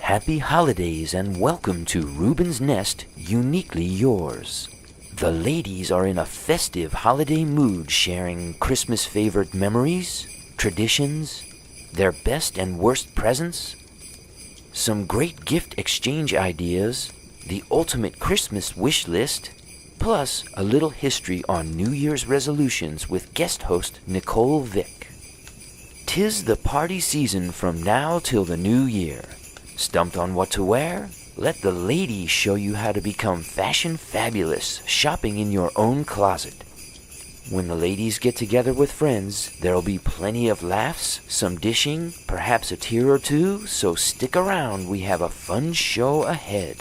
Happy holidays and welcome to Rubens Nest, uniquely yours. The ladies are in a festive holiday mood, sharing Christmas favorite memories, traditions, their best and worst presents, some great gift exchange ideas, the ultimate Christmas wish list, plus a little history on New Year's resolutions with guest host Nicole Vick. 'Tis the party season from now till the new year. Stumped on what to wear? Let the ladies show you how to become fashion fabulous shopping in your own closet. When the ladies get together with friends, there'll be plenty of laughs, some dishing, perhaps a tear or two, so stick around, we have a fun show ahead.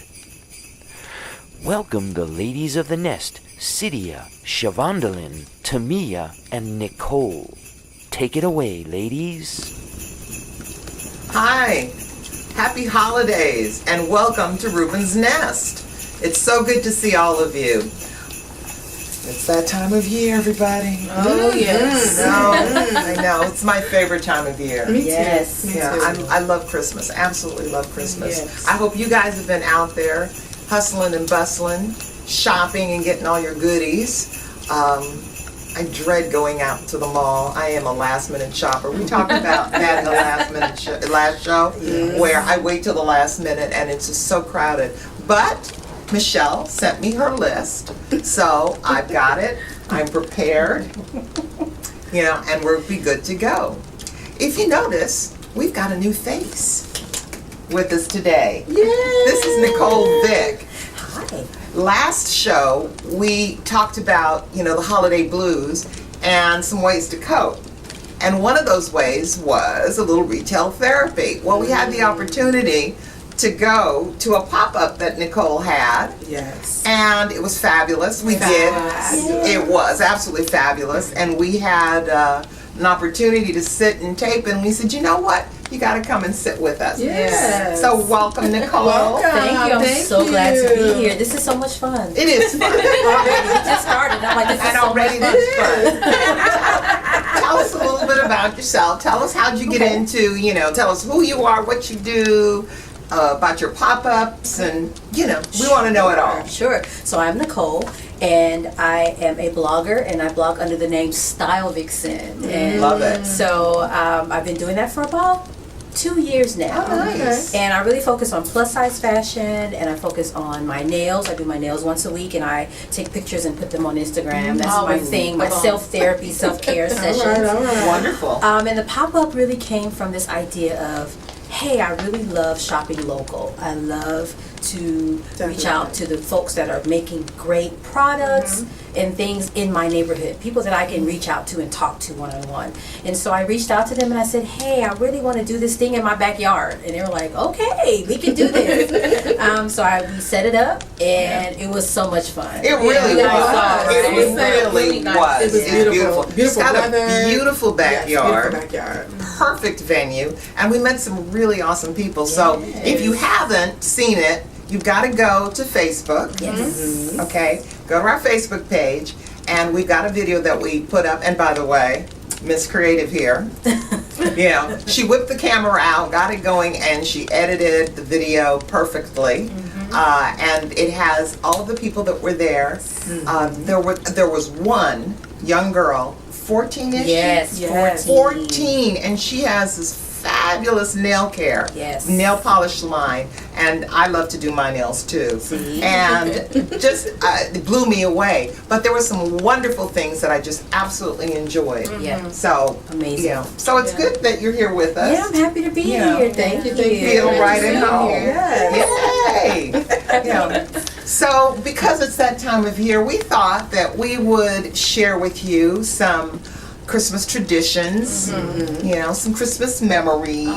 Welcome the ladies of the nest, Cyddia, Chevondalyn, Tomia and Nicole. Take it away, ladies. Hi, happy holidays and welcome to Rubens Nest. It's so good to see all of you. It's that time of year, everybody. Oh, yes. I know. It's my favorite time of year. Me too. Yes. Me Yeah, too. I love Christmas. Absolutely love Christmas. Yes. I hope you guys have been out there hustling and bustling, shopping and getting all your goodies. I dread going out to the mall. I am a last minute shopper. We talked about that in the last show, Yes. where I wait till the last minute and it's just so crowded. But Michelle sent me her list, so I've got it. I'm prepared, and we'll be good to go. If you notice, we've got a new face with us today. Yay! This is Nicole Vick. Hi. Last show, we talked about, the holiday blues and some ways to cope. And one of those ways was a little retail therapy. Well, we had the opportunity to go to a pop-up that Nicole had. Yes. And it was fabulous. We Fabulous. did. It was absolutely fabulous. And we had an opportunity to sit and tape, and we said, you know what? You got to come and sit with us. Yes. So welcome, Nicole. Welcome. Thank you. I'm Thank so glad to you. be here. This is so much fun. It is fun. Already, we just started. I'm like, this is And so already much this fun. fun. Tell us a little bit about yourself. Tell us how'd you get into, tell us who you are, what you do, about your pop-ups, and, we want to know it all. Sure. So I'm Nicole, and I am a blogger, and I blog under the name Style Vixen. And Love it. so I've been doing that for about 2 years now. Oh, nice. And I really focus on plus size fashion, and I focus on my nails. I do my nails once a week, and I take pictures and put them on Instagram. That's my thing, my self-therapy, self-care sessions. All right. Wonderful. And the pop-up really came from this idea of, hey, I really love shopping local. I love to reach out to the folks that are making great products and things in my neighborhood, people that I can reach out to and talk to one-on-one. And so I reached out to them and I said, hey, I really want to do this thing in my backyard. And they were like, okay, we can do this. We set it up, and it was so much fun. It really was. It It was really was. It was beautiful. It's Beautiful got weather. a beautiful backyard. Yes, beautiful backyard. Perfect venue, and we met some really awesome people. So if you haven't seen it, you've got to go to Facebook. Yes. Okay, go to our Facebook page, and we've got a video that we put up. And by the way, Miss Creative here, she whipped the camera out, got it going, and she edited the video perfectly. And it has all of the people that were there. There was one young girl, 14-ish. Yes, Yes. 14, and she has this fabulous nail care, Yes. nail polish line, and I love to do my nails too. See? And just it blew me away. But there were some wonderful things that I just absolutely enjoyed. Yeah. So Amazing. so it's good that you're here with us. Yeah, I'm happy to be Yeah. here. Thank you. Feel right at home. Yes. Yay! So because it's that time of year, we thought that we would share with you some Christmas traditions, some Christmas memories.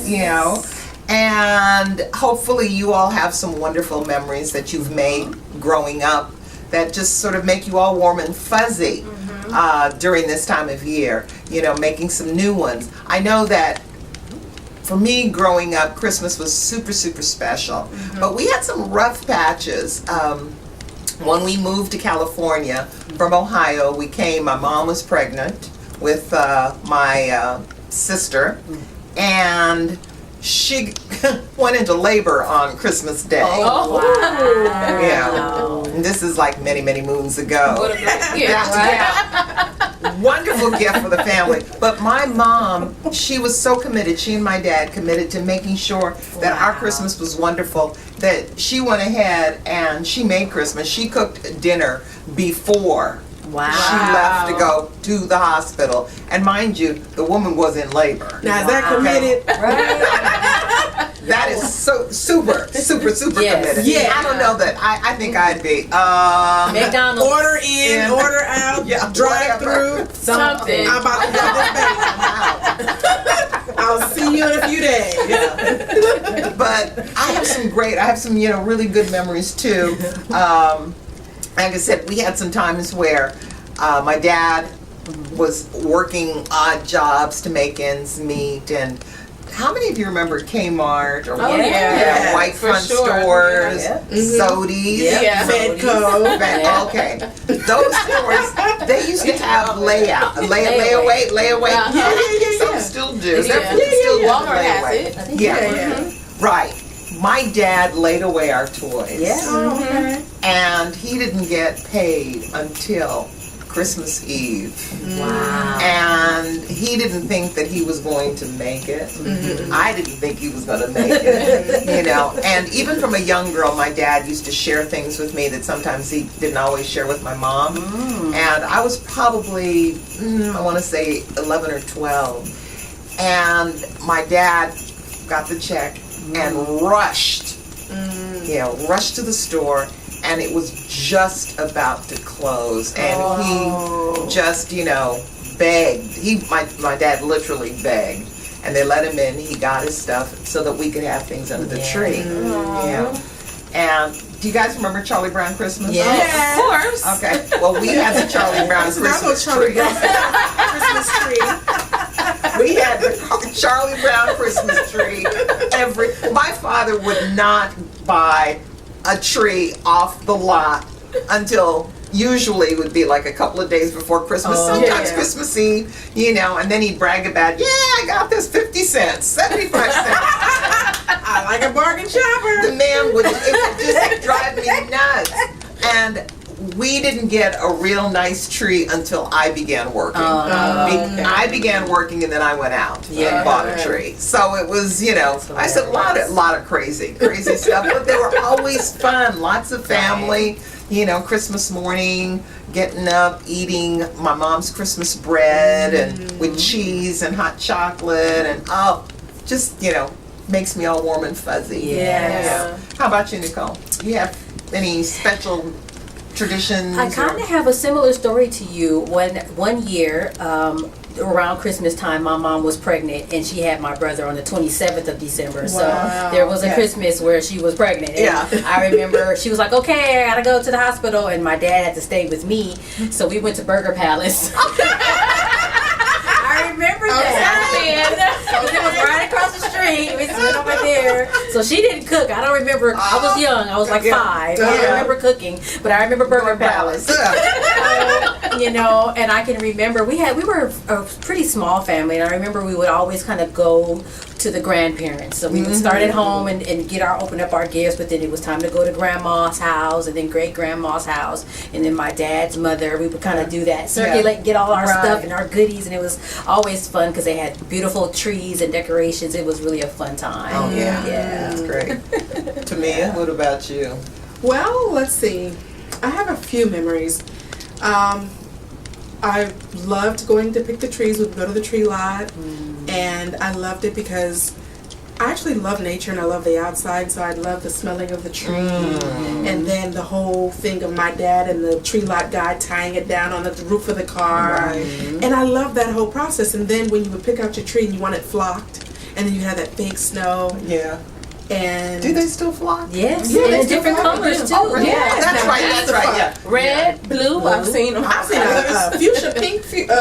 Yes. And hopefully you all have some wonderful memories that you've made growing up that just sort of make you all warm and fuzzy during this time of year, making some new ones. I know that for me growing up, Christmas was super, super special, but we had some rough patches. When we moved to California from Ohio, my mom was pregnant with my sister, and she went into labor on Christmas Day. Oh, wow. Yeah. And this is like many, many moons ago. What a great gift. Yeah. Wonderful gift for the family. But my mom, she was so committed, she and my dad committed to making sure that our Christmas was wonderful, that she went ahead and she made Christmas. She cooked dinner before Wow. she left to go to the hospital. And mind you, the woman was in labor. Now, is that committed? Right. That is so super Yes. committed. Yeah. I don't know that. I think I'd be McDonald's. Order in, Yeah. order out, Yeah, drive whatever. through. Something. I'm about to go this back. I'll see you in a few days. Yeah. But I have some really good memories too. Like I said, we had some times where my dad was working odd jobs to make ends meet. And how many of you remember Kmart or yeah. White for Front sure. stores, Yeah. Sodies? Yeah. Fedco. Yeah. Okay, those stores, they used to have layaway. Yeah. Some still do. Yeah. They still do Walmart has layaway. it. I think Yeah. Right. My dad laid away our toys. Yeah. Oh, okay. And he didn't get paid until Christmas Eve. Wow. And he didn't think that he was going to make it. I didn't think he was going to make it, And even from a young girl, my dad used to share things with me that sometimes he didn't always share with my mom. And I was probably, I want to say 11 or 12. And my dad got the check and rushed to the store, and it was just about to close, and he just, begged. My dad literally begged, and they let him in. He got his stuff so that we could have things under the tree. Yeah. And do you guys remember Charlie Brown Christmas? Yes. Of course. Okay. Well, we had the Charlie Brown That's Christmas what Charlie tree. Brown Christmas tree. We had the Charlie Brown Christmas tree. My father would not buy a tree off the lot until usually it would be like a couple of days before Christmas, sometimes yeah. Christmas Eve, and then he'd brag about, I got this 50 cents, 75 cents. I like a bargain shopper. The man it would just drive me nuts. And we didn't get a real nice tree until I began working. okay. I began working and then I went out and bought a tree. So it was, I said a lot of crazy stuff, but they were always fun. Lots of family, Christmas morning, getting up, eating my mom's Christmas bread and with cheese and hot chocolate and just, makes me all warm and fuzzy. Yes. How about you, Nicole? Do you have any special traditions? I kind of have a similar story to you. When one year, around Christmas time, my mom was pregnant and she had my brother on the 27th of December. So there was a Christmas where she was pregnant. And I remember she was like, okay, I gotta go to the hospital, and my dad had to stay with me. So we went to Burger Palace. I remember that. It was right across the street. We went over there. So she didn't cook. I don't remember. I was young. I was like 5. I don't remember cooking, but I remember Burger Palace. And I can remember we were a pretty small family, and I remember we would always kind of go to the grandparents. So we would start at home and open up our gifts, but then it was time to go to grandma's house and then great grandma's house, and then my dad's mother. We would kind of do that, circulate, get all our stuff and our goodies, and it was always fun because they had beautiful trees and decorations. It was really a fun time. Oh yeah, Yeah. that's great. Tamia, what about you? Well, let's see. I have a few memories. I loved going to pick the trees. We'd go to the tree lot, and I loved it because I actually love nature and I love the outside, so I love the smelling of the tree, and then the whole thing of my dad and the tree lot guy tying it down on the roof of the car, and I love that whole process. And then when you would pick out your tree and you want it flocked, and then you have that fake snow. Yeah. And Do they still flock? Yes, Yeah, and they in different still colors have too. them. Oh, really? Yeah. That's right. Yeah. Red, blue, I've seen them. I've seen a fuchsia pink tree before.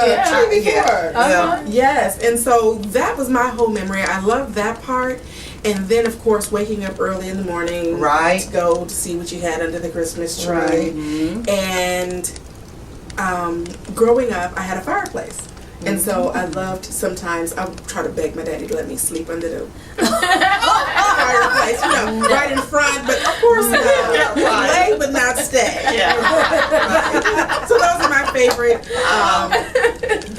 Yeah. Yes, and so that was my whole memory. I love that part. And then, of course, waking up early in the morning to go to see what you had under the Christmas tree. And growing up, I had a fireplace. And so I loved, sometimes I would try to beg my daddy to let me sleep under the fireplace, right in front, but of course lay but not stay. So those are my favorite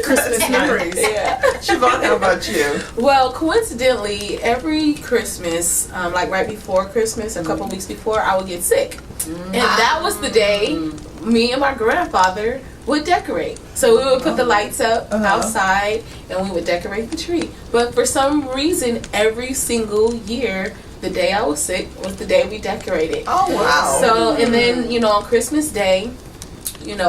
Christmas memories. Siobhan, how about you? Well, coincidentally, every Christmas, like right before Christmas, a couple weeks before, I would get sick. And that was the day me and my grandfather would decorate. So we would put the lights up outside and we would decorate the tree. But for some reason, every single year, the day I was sick was the day we decorated. Oh, wow. So, and then, on Christmas Day,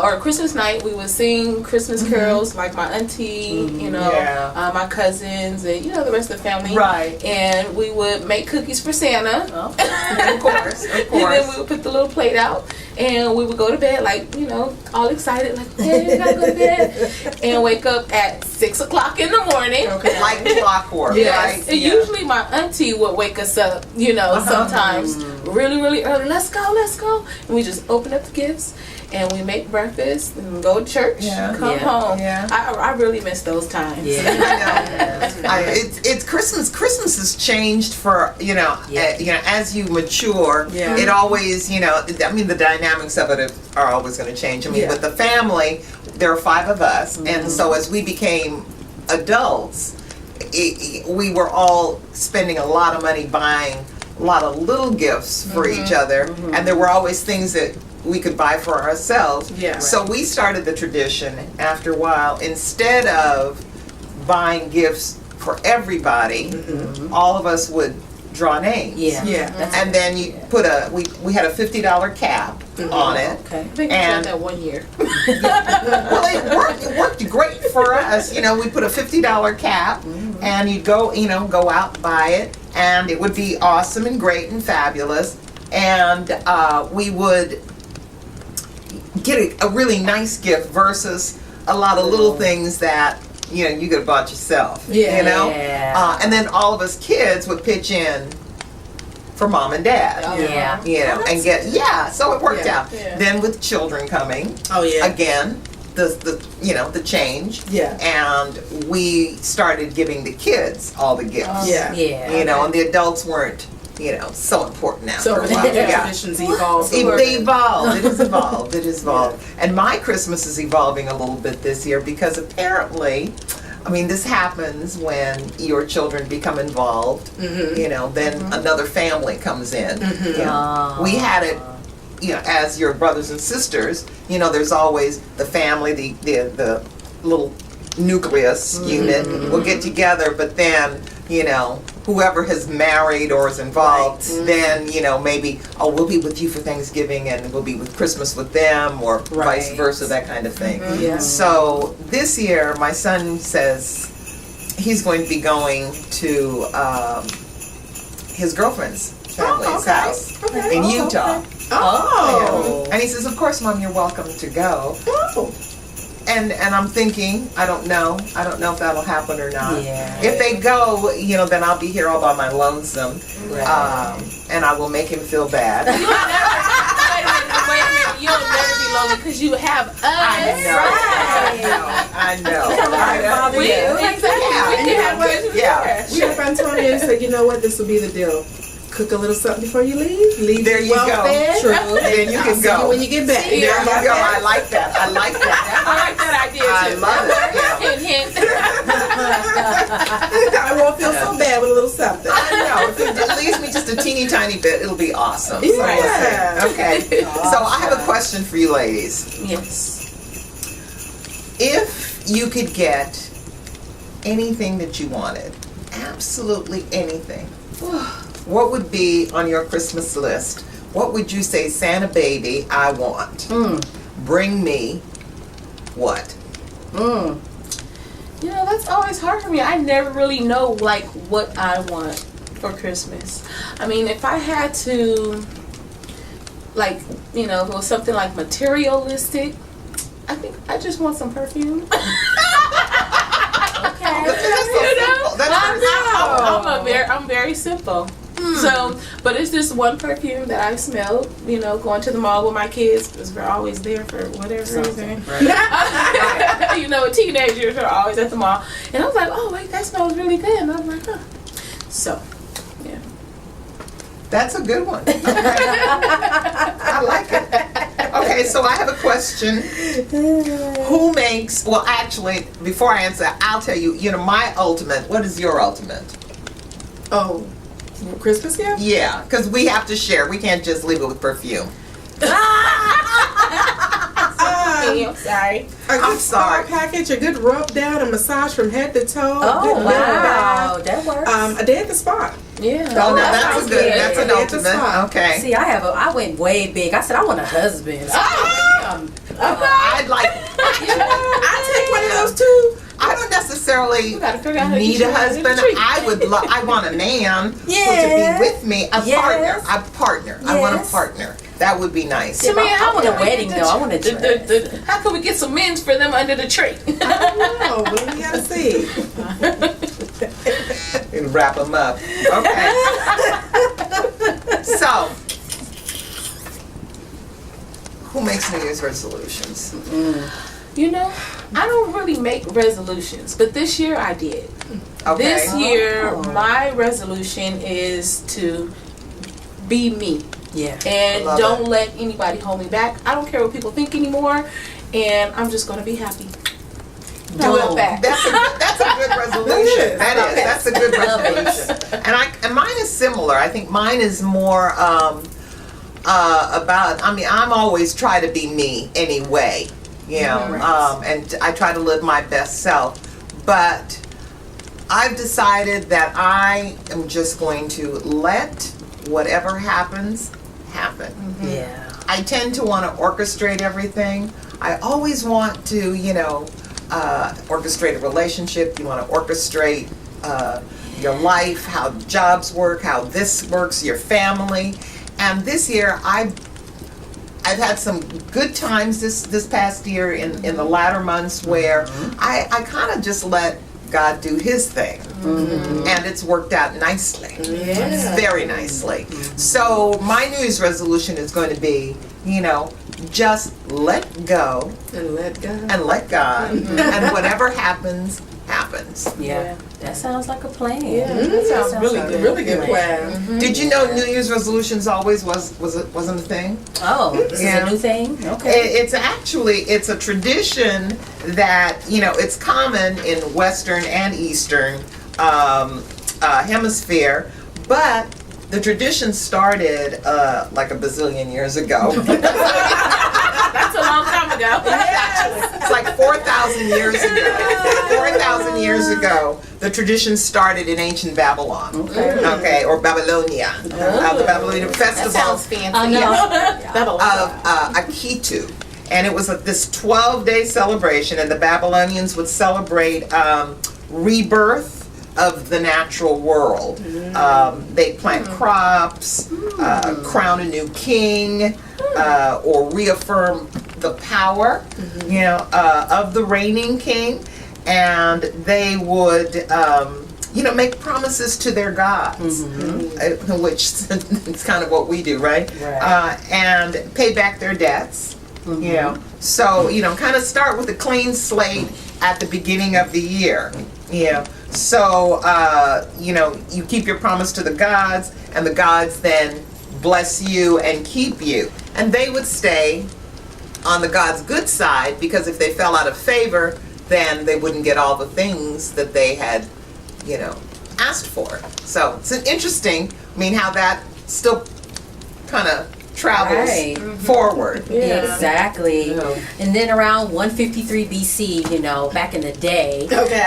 or Christmas night, we would sing Christmas carols, like my auntie, my cousins, and the rest of the family. Right. And we would make cookies for Santa. Of course. And then we would put the little plate out, and we would go to bed, all excited, hey, we gotta go to bed, and wake up at 6 o'clock in the morning. Okay. Like clockwork. Yes. Right? And usually my auntie would wake us up, sometimes really, really early. Let's go. And we just open up the gifts. And we make breakfast and go to church, come home. Yeah. I really miss those times. It's Christmas. Christmas has changed for as you mature. Yeah. It always the dynamics of it are always going to change. With the family, there are 5 of us, and so as we became adults, we were all spending a lot of money buying a lot of little gifts for each other, and there were always things that we could buy for ourselves. Yeah. So we started the tradition after a while. Instead of buying gifts for everybody, all of us would draw names. And then you put we had a $50 cap on it. Okay. I think we did that one year. Well, it worked great for us. We put a $50 cap, and you'd go out and buy it, and it would be awesome and great and fabulous. And we would get a really nice gift versus a lot of little things that you could have bought yourself. And then all of us kids would pitch in for mom and dad. And get so it worked out. Yeah. Then with children coming, again the change. And we started giving the kids all the gifts. And the adults weren't so important now. So the traditions evolved. It has evolved. And my Christmas is evolving a little bit this year because apparently, this happens when your children become involved. Then another family comes in. We had it, as your brothers and sisters. There's always the family, the little nucleus unit will get together, but then whoever has married or is involved, then maybe we'll be with you for Thanksgiving and we'll be with Christmas with them, or vice versa, that kind of thing. So this year my son says he's going to be going to his girlfriend's family's house in Utah. And he says, of course, Mom, you're welcome to go. And I'm thinking, I don't know if that'll happen or not. If they go, then I'll be here all by my lonesome, and I will make him feel bad. Wait a minute, you'll never be lonely because you have us. I know. We have Antonio said, you know what, this will be the deal. Cook a little something before you leave. There you go. True. Then you can go. When you get back. There you go. I like that. I like that idea too. I love it. Hint. I won't feel so bad with a little something. I know. If it leaves me just a teeny tiny bit, it'll be awesome. Okay. So I have a question for you ladies. Yes. If you could get anything that you wanted, absolutely anything, what would be on your Christmas list? What would you say, Santa baby, I want? Bring me what? That's always hard for me. I never really know what I want for Christmas. If I had to, if it was something like materialistic, I think I just want some perfume. That's so simple. I'm very simple. So, but it's this one perfume that I smelled, going to the mall with my kids, because we're always there for whatever reason. Right. Teenagers are always at the mall. And I was like, oh, wait, that smells really good. And I'm like, huh. So, yeah. That's a good one. Okay. I like it. Okay, so I have a question. Who makes, well, actually, before I answer, I'll tell you, my ultimate, what is your ultimate? Oh, Christmas gift? Yeah, because we have to share. We can't just leave it with perfume. I'm sorry. A good I'm sorry. spa package, a good rub down, a massage from head to toe. Oh, good liver wow. bath, That works. a day at the spa. Yeah. Oh, now that that's sounds a good, good. that's an Yeah, it's a ultimate. spot. Okay. See, I went way big. I said, I want a husband. I'd like, I'll take one of those too. I don't necessarily gotta figure out how to need get a you husband. a treat. I want a man to Yeah. be with me, a Yes. partner. I want a Yes. partner. That would be nice. Yeah, but I want a wedding, though. I want a dress. How can we get some men's for them under the tree? Oh, well, we gotta see. And wrap them up. Okay. So, who makes New Year's resolutions? I don't really make resolutions, but this year I did. Okay. This year, Oh. my resolution is to be me. Yeah. And Love don't it. let anybody hold me back. I don't care what people think anymore, and I'm just gonna be happy. Do Look it. back. That's a good resolution. That's a good Love it. resolution. And mine is similar. I think mine is more about. I mean, I'm always try to be me anyway. And I try to live my best self. But I've decided that I am just going to let whatever happens happen. Yeah. I tend to want to orchestrate everything. I always want to, orchestrate a relationship. You want to orchestrate your life, how jobs work, how this works, your family. And this year, I've had some good times this past year in the latter months where I kind of just let God do His thing, and it's worked out nicely, very nicely. So my New Year's resolution is going to be, just let go And let go. and let God, and whatever happens, happens. Yeah. That sounds like a plan. Yeah, that sounds really like good. a Really good plan. Did you know New Year's resolutions always wasn't a thing? Oh, this is Yeah. a new thing? Okay. It's a tradition that, it's common in Western and Eastern hemisphere, but the tradition started like a bazillion years ago. That's a long time ago. It's like 4,000 years ago. 4,000 years ago, the tradition started in ancient Babylon. Okay, or Babylonia. The Babylonian That festival sounds fancy. I know. of Akitu. And it was this 12-day celebration, and the Babylonians would celebrate rebirth of the natural world. They plant crops, crown a new king, or reaffirm the power, of the reigning king, and they would, make promises to their gods, which is kind of what we do, right? And pay back their debts. So kind of start with a clean slate at the beginning of the year. So you keep your promise to the gods, and the gods then bless you and keep you, and they would stay on the gods' good side, because if they fell out of favor, then they wouldn't get all the things that they had asked for. So it's an interesting, how that still kind of travels Right. forward. Exactly. Yeah. And then around 153 BC, back in the day, Okay.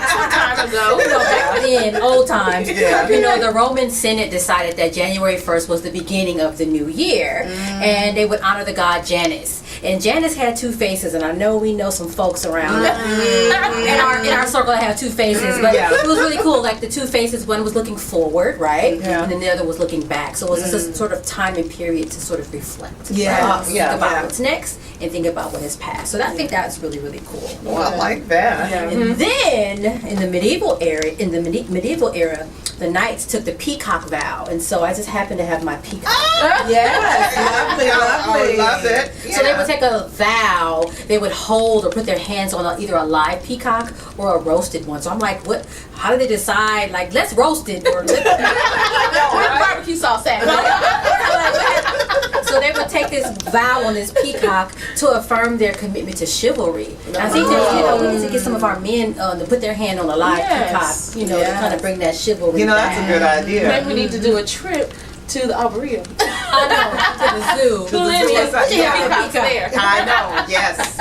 Some time ago. back then, old times, Yeah. the Roman Senate decided that January 1st was the beginning of the new year, and they would honor the god Janus. And Janice had two faces, and I know we know some folks around in our circle that have two faces, but it was really cool. Like the two faces, one was looking forward, right, and then the other was looking back. So it was just a sort of time and period to sort of reflect, think about what's next and think about what has passed. So I think that's really, really cool. Well, I like that. And then in the medieval era, the knights took the peacock vow, and so I just happened to have my peacock. Yes, lovely. I love it. So they would take a vow, they would hold or put their hands on either a live peacock or a roasted one. So I'm like, what? How do they decide? Like, let's roast it or let's Barbecue sauce at. So they would take this vow on this peacock to affirm their commitment to chivalry. And I think that we need to get some of our men to put their hand on a live peacock, to kind of bring that chivalry. That's a good idea. Maybe we need to do a trip to the Arboretum. I know, to the zoo. Peacocks there. I know. Yes.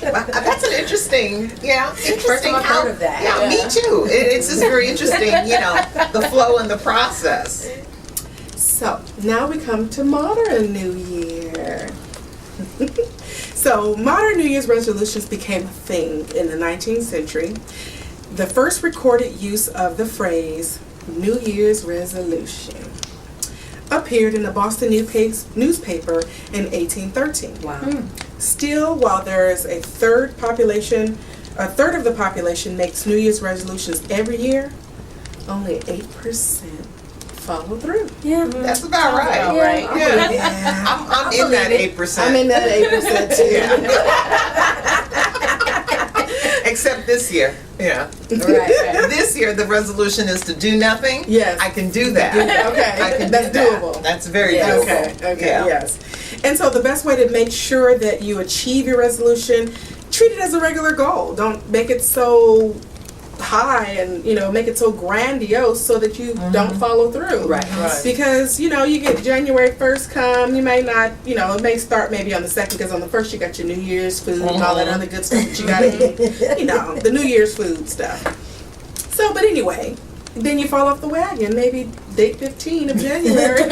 That's an interesting. First time I've heard of that. Yeah, me too. It's just very interesting. The flow and the process. So now we come to modern New Year. So modern New Year's resolutions became a thing in the 19th century. The first recorded use of the phrase New Year's resolution appeared in the Boston newspaper in 1813. Wow. Still, while there is a third of the population makes New Year's resolutions every year, only 8% follow through. Yeah. That's about right. Right. Yeah. I'm in that 8%. I'm in that 8% too. Except this year. Yeah. Right. This year the resolution is to do nothing. Yes. I can do that. Okay. I can That's do that. doable. That's very doable. Okay, Yeah. yes. And so the best way to make sure that you achieve your resolution, treat it as a regular goal. Don't make it so high and make it so grandiose so that you don't follow through. Right. Because you get January 1st come, you may not, it may start maybe on the 2nd, because on the 1st you got your New Year's food and all that other good stuff that you gotta eat. The New Year's food stuff. So, but anyway, then you fall off the wagon, maybe date 15 of January.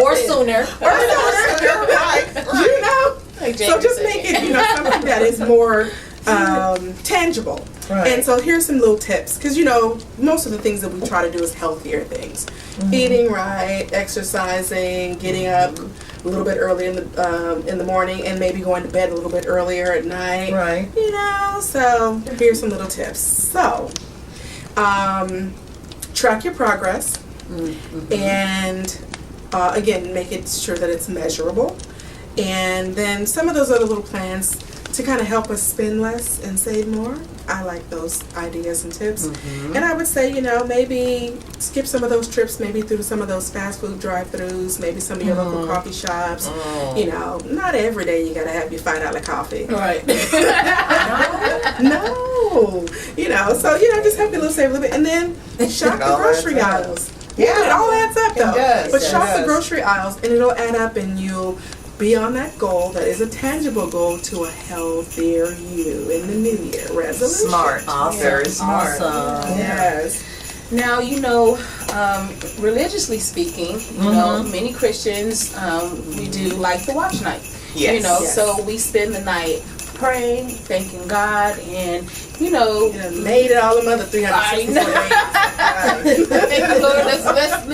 Or sooner. Right. Like So just make it, something that is more tangible. Right. And so here's some little tips, because most of the things that we try to do is healthier things. Eating right, exercising, getting up a little bit early in the morning, and maybe going to bed a little bit earlier at night. Right. So here's some little tips. So track your progress, and again, make it sure that it's measurable. And then some of those other little plans to kind of help us spend less and save more. I like those ideas and tips. And I would say, maybe skip some of those trips, maybe through some of those fast food drive-thrus, maybe some of your local coffee shops. Not every day you gotta have your $5 coffee. Right. No. So just help you save a little bit, and then shop the grocery aisles. Yeah. It all adds up though. It does. But It shop the does. grocery aisles, and it'll add up, and you'll be on that goal that is a tangible goal to a healthier you in the new year resolution. Smart. Awesome. Very smart. Awesome. Yes. Now, religiously speaking, many Christians, we do like the watch night. Yes. Yes. So we spend the night praying, thanking God, and Made it all them other 364 days. thank the Lord. Let's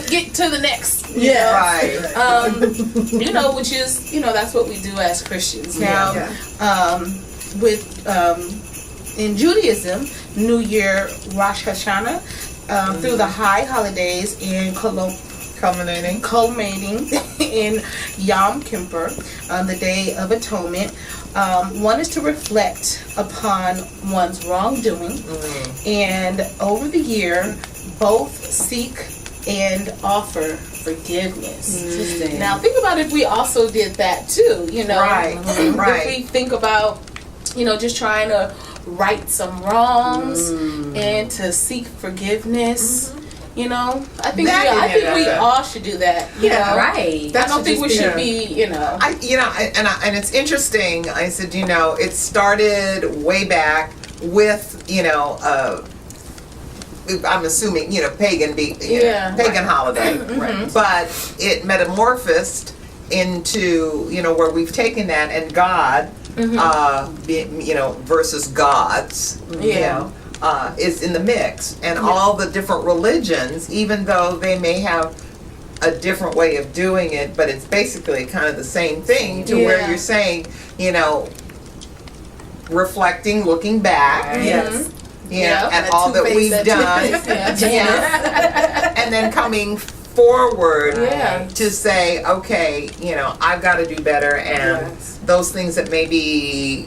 get to the next. Right. Which is that's what we do as Christians. Now, in Judaism, New Year, Rosh Hashanah, through the high holidays in culminating in Yom Kippur, the Day of Atonement. One is to reflect upon one's wrongdoing, and over the year, both seek and offer forgiveness. Now, think about if we also did that too. Right. If we think about, just trying to right some wrongs and to seek forgiveness. I think we all should do that. Right. I don't think we should be, And it's interesting. I said, it started way back with, I'm assuming, pagan holiday, but it metamorphosed into, where we've taken that and God, versus gods, is in the mix. And all the different religions, even though they may have a different way of doing it, but it's basically kind of the same thing to where you're saying, reflecting, looking back. Yes. At all that we've done. And then coming forward to say, okay, I've got to do better, and those things that maybe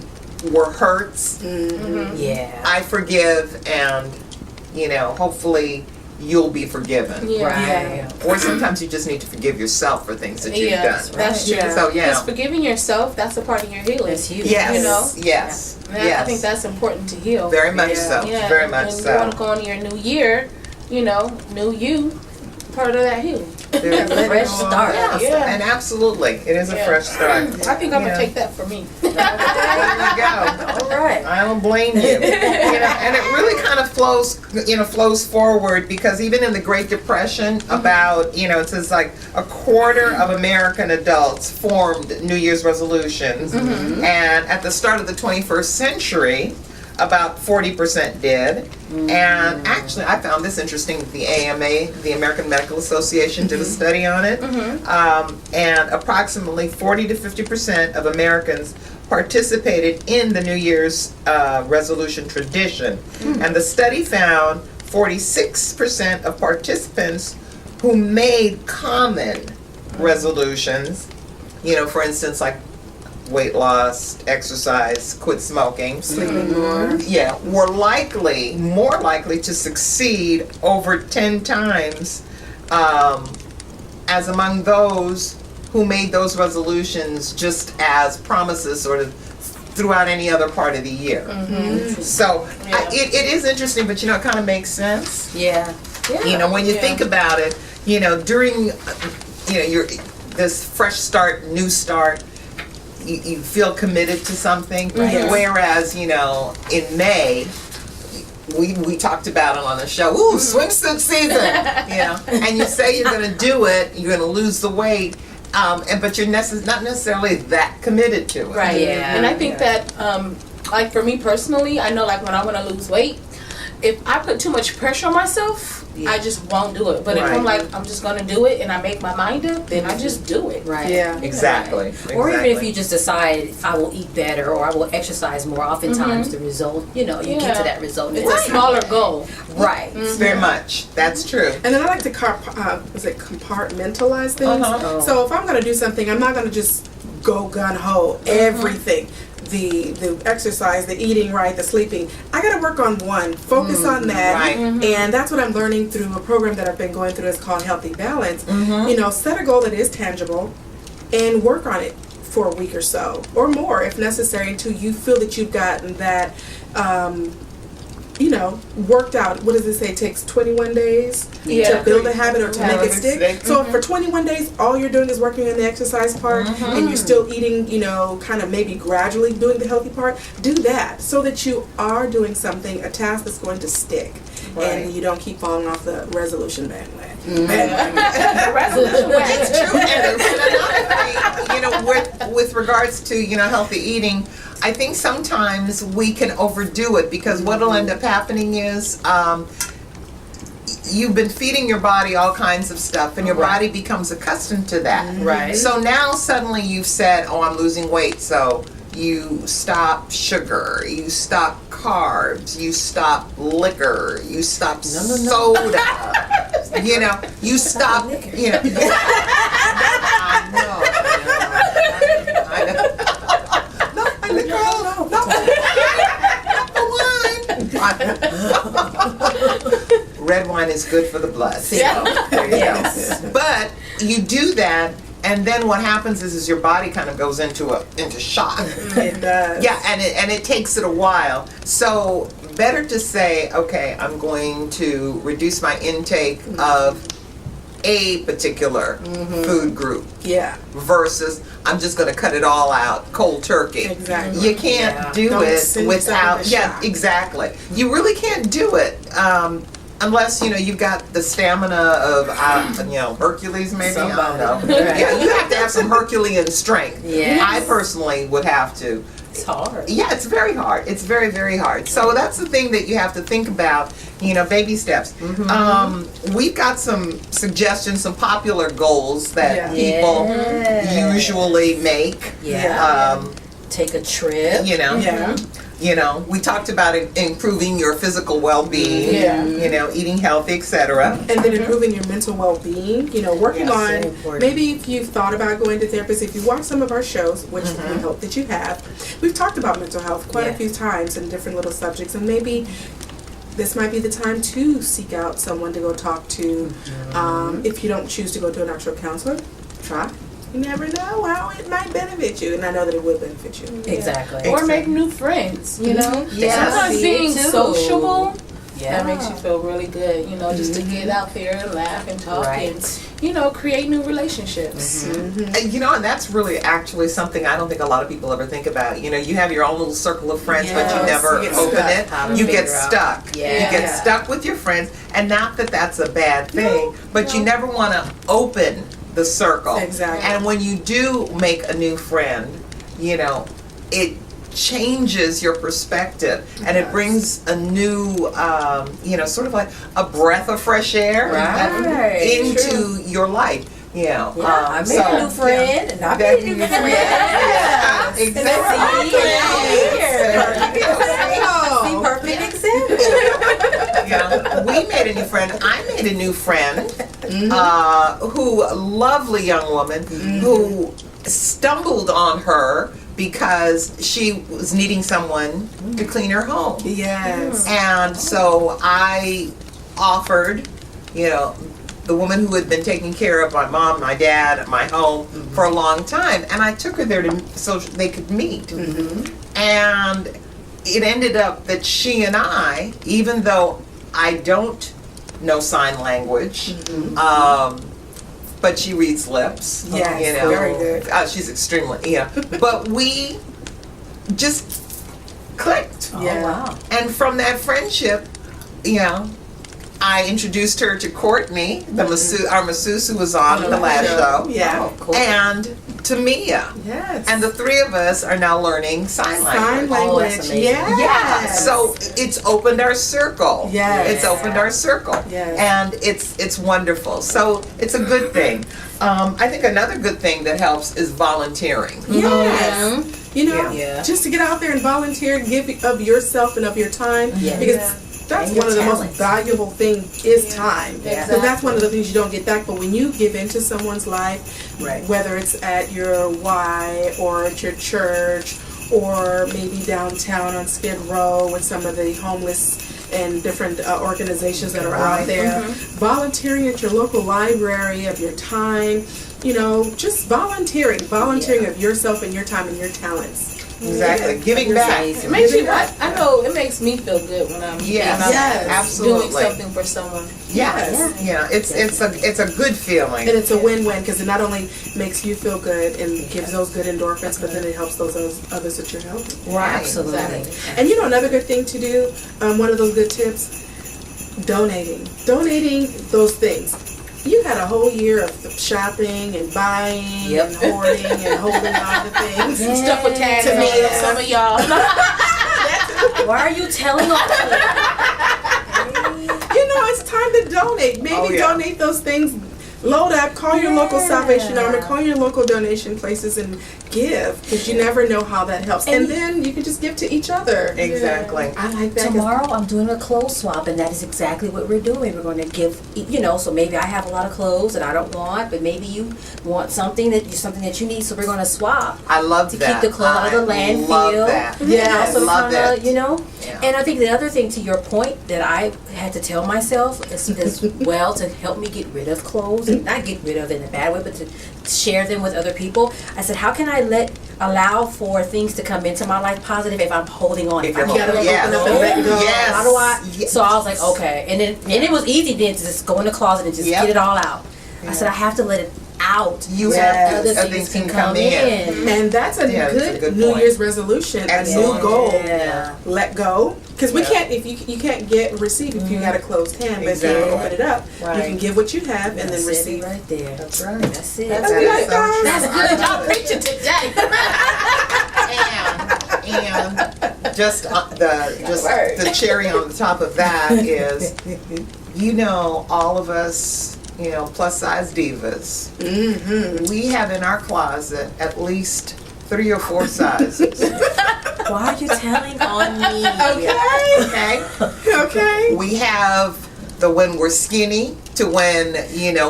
were hurts, I forgive, and hopefully you'll be forgiven. Or sometimes you just need to forgive yourself for things that you've done. That's true. So because forgiving yourself, that's a part of your healing. It's huge. Yes. I think that's important to heal. Very much so. Yeah. Very much and so. you want to go into your new year, new you, part of that healing. Fresh start. And absolutely, it is a fresh start. I think I'm gonna take that for me. There you go. All right. I don't blame you. And it really kind of flows forward, because even in the Great Depression, about, it says like a quarter of American adults formed New Year's resolutions. And at the start of the 21st century, about 40% did. And actually, I found this interesting. The AMA, the American Medical Association, did a study on it. And approximately 40 to 50% of Americans participated in the New Year's resolution tradition. And the study found 46% of participants who made common resolutions, for instance, like weight loss, exercise, quit smoking, Sleeping more. were more likely to succeed over 10 times as among those who made those resolutions just as promises sort of throughout any other part of the year. So it is interesting, but it kind of makes sense. When you think about it, during your this fresh start, new start, you feel committed to something. Whereas, in May, we talked about it on the show. Ooh, swimsuit season! And you say you're going to do it, you're going to lose the weight, but you're not necessarily that committed to it. Right. And I think that, like for me personally, I know like when I want to lose weight, if I put too much pressure on myself, I just won't do it. But if I'm like, I'm just going to do it and I make my mind up, then I just do it. Right. Yeah. Exactly. Or even if you just decide I will eat better or I will exercise more, oftentimes the result, you get to that result. It's a smaller goal. Right. Very much. That's true. And then I like to compartmentalize things. So if I'm going to do something, I'm not going to just go gun ho everything. The exercise, the eating right, the sleeping. I got to work on one, focus on that, and that's what I'm learning through a program that I've been going through. It's called Healthy Balance. Set a goal that is tangible, and work on it for a week or so, or more if necessary, until you feel that you've gotten that. Worked out. What does it say? It takes 21 days to build a habit or to make it stick. So if for 21 days, all you're doing is working on the exercise part, and you're still eating, kind of maybe gradually doing the healthy part, do that so that you are doing something, a task that's going to stick. And you don't keep falling off the resolution bandwagon. It's true. And another thing, with regards to, healthy eating, I think sometimes we can overdo it, because what'll end up happening is you've been feeding your body all kinds of stuff, and your body becomes accustomed to that. Right. So now suddenly you've said, oh, I'm losing weight, so you stop sugar, you stop carbs, you stop liquor, you stop soda. You stop, I know. Red wine is good for the blood. But you do that, and then what happens is your body kind of goes into shock. It does. Yeah, and it takes it a while. So better to say, okay, I'm going to reduce my intake of a particular food group. Yeah. Versus I'm just going to cut it all out cold turkey. Exactly. You can't do Don't it send without. yourself into Yeah, shock. exactly. You really can't do it unless you've got the stamina of Hercules, maybe. I don't know. Somebody. Yeah, you have to have some Herculean strength. Yes. I personally would have to. It's hard. Yeah, it's very hard. It's very, very hard. So that's the thing that you have to think about, baby steps. We've got some suggestions, some popular goals that people usually make. Yeah. Take a trip. We talked about improving your physical well-being, eating healthy, etc. And then improving your mental well-being, working So on, important. maybe if you've thought about going to therapists, if you watch some of our shows, which we hope that you have, we've talked about mental health quite a few times in different little subjects, and maybe this might be the time to seek out someone to go talk to. If you don't choose to go to an actual counselor, try. You never know how it might benefit you, and I know that it will benefit you. Exactly. Or make new friends, Yeah. Sometimes being Too. sociable, Yeah. that makes you feel really good, just to get out there and laugh and talk and, create new relationships. And that's really actually something I don't think a lot of people ever think about. You have your own little circle of friends, but you Yes. never You get open stuck. it. How to You get figure out. stuck. Yeah. You get stuck with your friends, and not that that's a bad thing, but you never want to open the circle. Exactly. And when you do make a new friend, it changes your perspective, and it brings a new, sort of like a breath of fresh air Right. into your life. Yeah, I made a new friend, and I made a new friend. Yeah, See, exactly. See, perfect example. We made a new friend. I made a new friend, lovely young woman, who stumbled on her because she was needing someone to clean her home. Yes. And so I offered, the woman who had been taking care of my mom, my dad, my home for a long time, and I took her there so they could meet. And it ended up that she and I, even though I don't know sign language, but she reads lips. Yes, very good. She's extremely, but we just clicked. Oh, Yeah. wow. And from that friendship, I introduced her to Courtney, our masseuse who was on the last show, Yeah. Oh, cool. and to Mia. Yes. And the three of us are now learning sign sign language. language. that's amazing. Yes. Yeah, so it's opened our circle. Yes. It's opened our circle. Yes. And it's wonderful. So it's a good thing. I think another good thing that helps is volunteering. Yes. Yeah. Just to get out there and volunteer, give of yourself and of your time. Yeah. Because that's And your one of the most talents. valuable things is time. Yeah. So that's one of the things you don't get back. But when you give into someone's life, Right. whether it's at your Y or at your church or maybe downtown on Skid Row with some of the homeless and different organizations that are out there, volunteering at your local library of your time, just volunteering of yourself and your time and your talents. Exactly. Yeah. Giving You're back. It makes you, I know it makes me feel good when I'm, Yes. when I'm Yes. Absolutely. doing something for someone. Yes. Yeah. It's a good feeling. And it's a win-win because it not only makes you feel good and gives those good endorphins, but then it helps those others that you're helping. Right. Absolutely. And another good thing to do, one of those good tips, donating those things. You had a whole year of shopping and buying Yep. and hoarding and holding on to things. Stuff with tags To on me, it, some of y'all. Why are you telling all that? It's time to donate. Maybe donate those things. Load up, call your local Salvation Army, call your local donation places and give, because you never know how that helps. And then you can just give to each other. Exactly. I like that. Tomorrow I'm doing a clothes swap, and that is exactly what we're doing. We're going to give, so maybe I have a lot of clothes that I don't want, but maybe you want something that you need, so we're going to swap I love to that. keep the clothes out of the I landfill. love that. Yes. And also love kinda, it. Yeah. And I think the other thing, to your point, that I had to tell myself as well to help me get rid of clothes, and not get rid of it in a bad way, but to share them with other people. I said, how can I allow for things to come into my life positive if I'm holding on? If I you're can't holding- let yes. go. Yes. How do I? Yes. So I was like, okay, and it was easy then to just go in the closet and just Yep. get it all out. I said, I have to let it out, You Yes. have other to, things can come in. And that's a Yeah, that's a good, good New point. Year's resolution, Excellent. a new goal. Yeah. Let go, because we Yeah. can't. If you can't get and receive if you got a closed hand, but if you Exactly. open it up, you Right. can give what you have and then That's it receive. right there. That's right. That's it. That That's is good, so guys. true. That's good. Y'all preaching today. And just the cherry on the top of that is, all of us, plus size divas, we have in our closet at least 3 or 4 sizes. Why are you telling on me? Okay? Okay. We have the when we're skinny to when,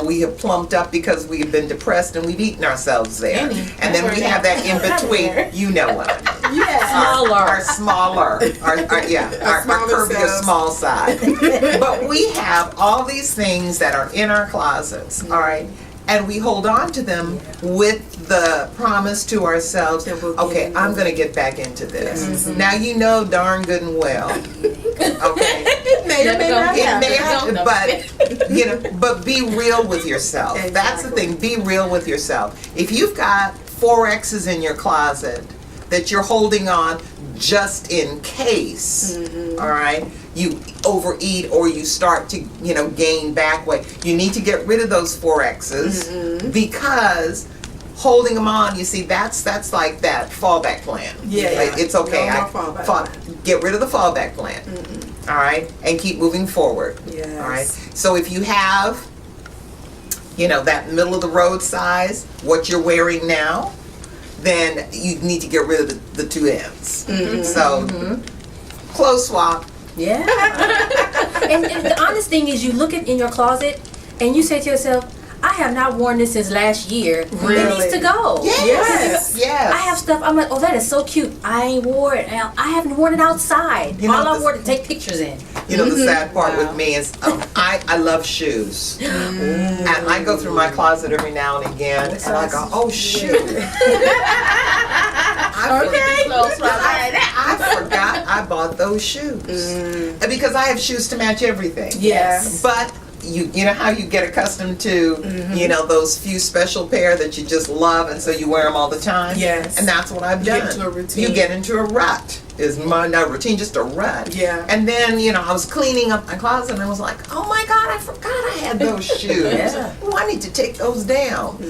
we have plumped up because we've been depressed and we've eaten ourselves there. Skinny. And then we have that in between, you know what I mean. Yeah. Smaller. Our smaller curvy or selves. small side. But we have all these things that are in our closets, all right? And we hold on to them with the promise to ourselves, That we'll get okay, into I'm it. going to get back into this. Now you know darn good and well, okay? May or may not It happen. may happen, but be real with yourself. That's the Exactly. thing, be real with yourself. If you've got 4 X's in your closet that you're holding on just in case, all right, you overeat or you start to, gain back weight, you need to get rid of those 4 X's because holding them on, you see, that's like that fallback plan. Yeah, Like, yeah. it's okay. No more fallback Get rid of the fallback plan. All right, and keep moving forward. Yes. All right. So if you have, that middle of the road size, what you're wearing now, then you need to get rid of the 2 ends. So clothes swap. Yeah. and the honest thing is, you look in your closet and you say to yourself, I have not worn this since last year. It needs to go. Yes. I have stuff, I'm like, oh, that is so cute. I ain't wore it. I haven't worn it outside. All I wore to take pictures in. The sad part with me is I love shoes. And I go through my closet every now and again and I go, oh shoot. I forgot I bought those shoes. And because I have shoes to match everything. Yes. But you know how you get accustomed to, those few special pair that you just love and so you wear them all the time? Yes. And that's what I've You done. get into a routine. You get into a rut. Is my not routine, just a rut. Yeah. And then, I was cleaning up my closet and I was like, oh my God, I forgot I had those shoes. Yeah. Oh, I need to take those down.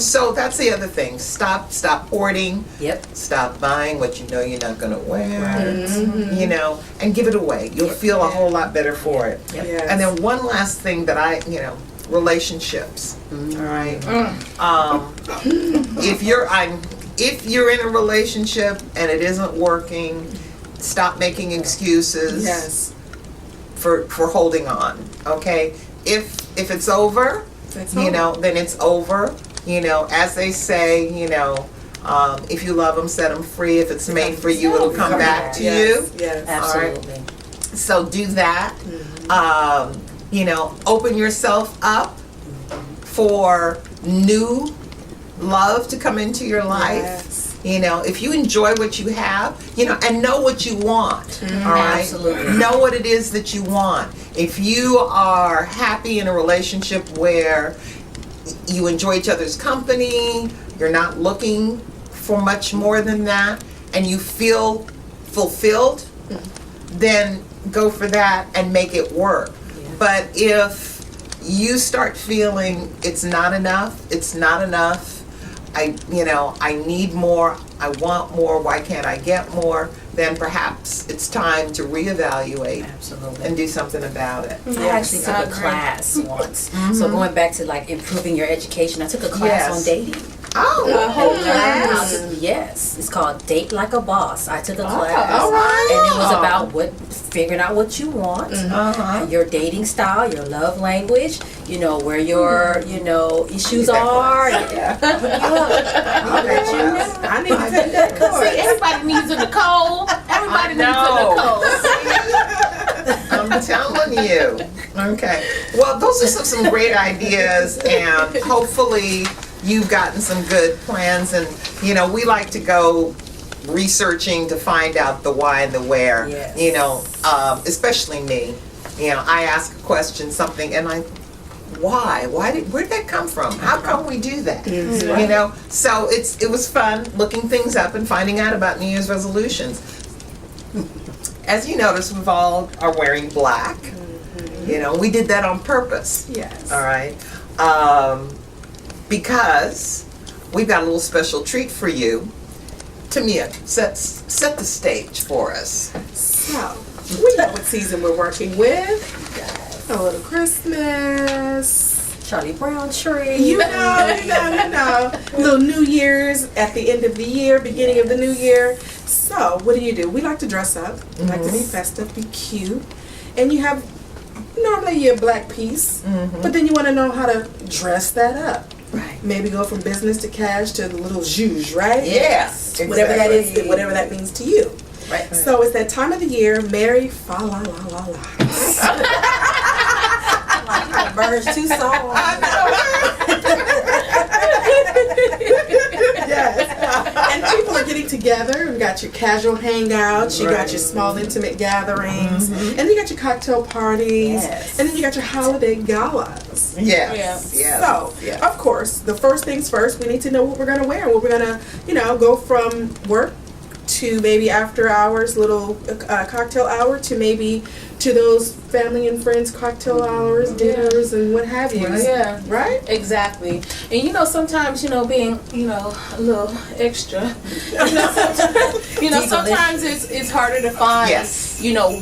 So that's the other thing. Stop hoarding. Yep. Stop buying what you know you're not going to wear. And give it away. You'll feel a whole lot better for it. Yep. Yes. And then one last thing that relationships. All right. If you're in a relationship and it isn't working, stop making excuses Yes. for holding on. Okay. If it's over, That's then it's over. As they say, if you love them, set them free. If it's made for you, it'll come back to you. Yes. Absolutely. So do that. Open yourself up for new love to come into your life. Yes. If you enjoy what you have, and know what you want. All right. Absolutely. Know what it is that you want. If you are happy in a relationship where you enjoy each other's company, you're not looking for much more than that, and you feel fulfilled, then go for that and make it work. But if you start feeling it's not enough, I need more, I want more, why can't I get more, then perhaps it's time to reevaluate Absolutely. and do something about it. I actually took a class once. So going back to like improving your education, I took a class Yes. on dating. Oh, Learn how to, yes, it's called Date Like a Boss. I took a class, all right. and it was about figuring out what you want, your dating style, your love language, where your issues that are. I need to take that course. See, everybody needs a Nicole. Everybody needs a Nicole. I'm telling you. Okay. Well, those are some great ideas, and hopefully you've gotten some good plans. And we like to go researching to find out the why and the where. Yes. Especially me. I ask a question, something, and I why? Where'd that come from? How come we do that? You know, so it was fun looking things up and finding out about New Year's resolutions. As you notice, we've all are wearing black. You know, we did that on purpose. Yes. All right. Because we've got a little special treat for you. Tamia, set the stage for us. So, we know what season we're working with. A little Christmas. Charlie Brown tree. You know. Little New Year's at the end of the year, beginning of the new year. So, what do? We like to dress up. We like to be festive, be cute. And you have normally your black piece, but then you want to know how to dress that up. Right. Maybe go from business to cash to the little zhuzh, right? Yes. Whatever that is, whatever that means to you. Right. So it's that time of the year, merry fa la la la la. Birds too soft. Yes. And people are getting together. You got your casual hangouts, you got your small intimate gatherings, and then you got your cocktail parties, and then you got your holiday galas. Yes. So, of course, the first things first, we need to know what we're going to wear. What we're going to, go from work to maybe after hours, little cocktail hour, to maybe to those family and friends cocktail hours, dinners, and what have you. Yeah. Right? Exactly. And sometimes, being, a little extra, sometimes it's harder to find,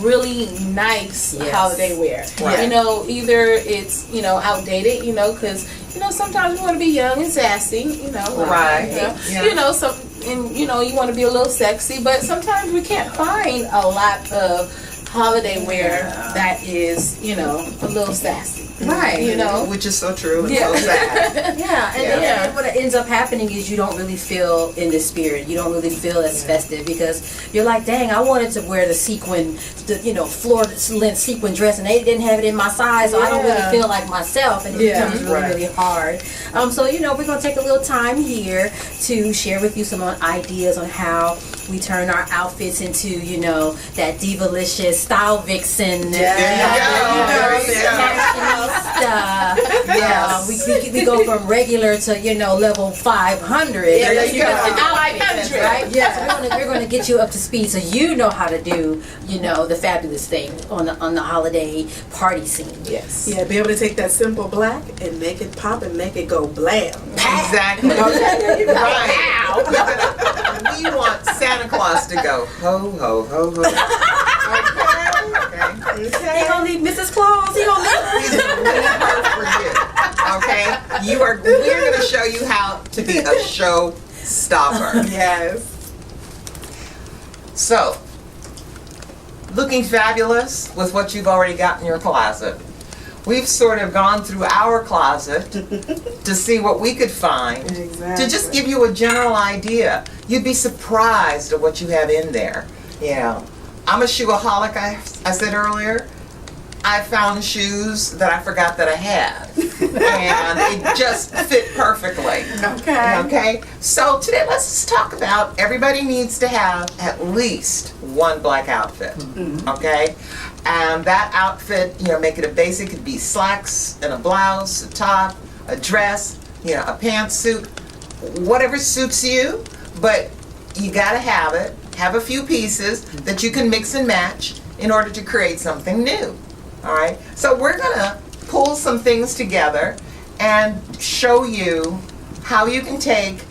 really nice holiday wear. Right. Either it's, outdated, because, sometimes you want to be young and sassy, Right. And you want to be a little sexy, but sometimes we can't find a lot of holiday wear that is, a little sassy. Right. Which is so true and so sad. And what ends up happening is you don't really feel in the spirit. You don't really feel as festive because you're like, dang, I wanted to wear the sequin, floor-length sequin dress, and they didn't have it in my size, so I don't really feel like myself, and it becomes really hard. So, we're going to take a little time here to share with you some ideas on how we turn our outfits into, that diva-licious style vixen. There you go. We go from regular to level 500. There you go. Right? Yeah. So we're going to get you up to speed so you know how to do the fabulous thing on the holiday party scene. Yes. Yeah. Be able to take that simple black and make it pop and make it go blam. Exactly. Okay. Right. We want Santa Claus to go ho ho ho ho. Okay. He gonna need Mrs. Claus. He gonna need He's really hard for you. Okay? We're going to show you how to be a show stopper. Yes. So, looking fabulous with what you've already got in your closet. We've sort of gone through our closet to see what we could find to just give you a general idea. You'd be surprised at what you have in there. Yeah. I'm a shoeaholic, I said earlier. I found shoes that I forgot that I had. And it just fit perfectly. Okay? So today let's just talk about everybody needs to have at least one black outfit. Okay? And that outfit, make it a basic. It could be slacks and a blouse, a top, a dress, a pantsuit, whatever suits you. But you gotta have it. Have a few pieces that you can mix and match in order to create something new. All right? So we're gonna pull some things together and show you how you can take,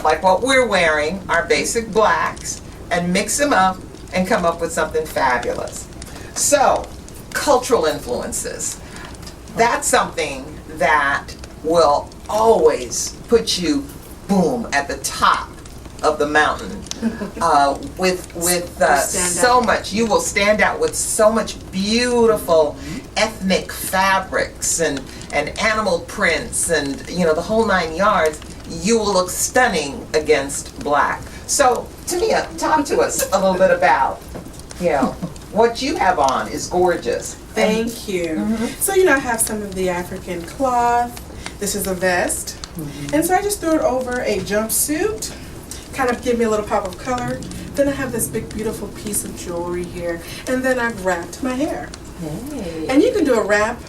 like what we're wearing, our basic blacks, and mix them up and come up with something fabulous. So, cultural influences. That's something that will always put you, boom, at the top of the mountain with so much. You will stand out with so much beautiful ethnic fabrics and animal prints and the whole 9 yards. You will look stunning against black. So Tamia, talk to us a little bit about what you have on is gorgeous. Thank you. So I have some of the African cloth. This is a vest, and so I just threw it over a jumpsuit. Kind of give me a little pop of color. Then I have this big beautiful piece of jewelry here, and then I've wrapped my hair. And you can do a wrap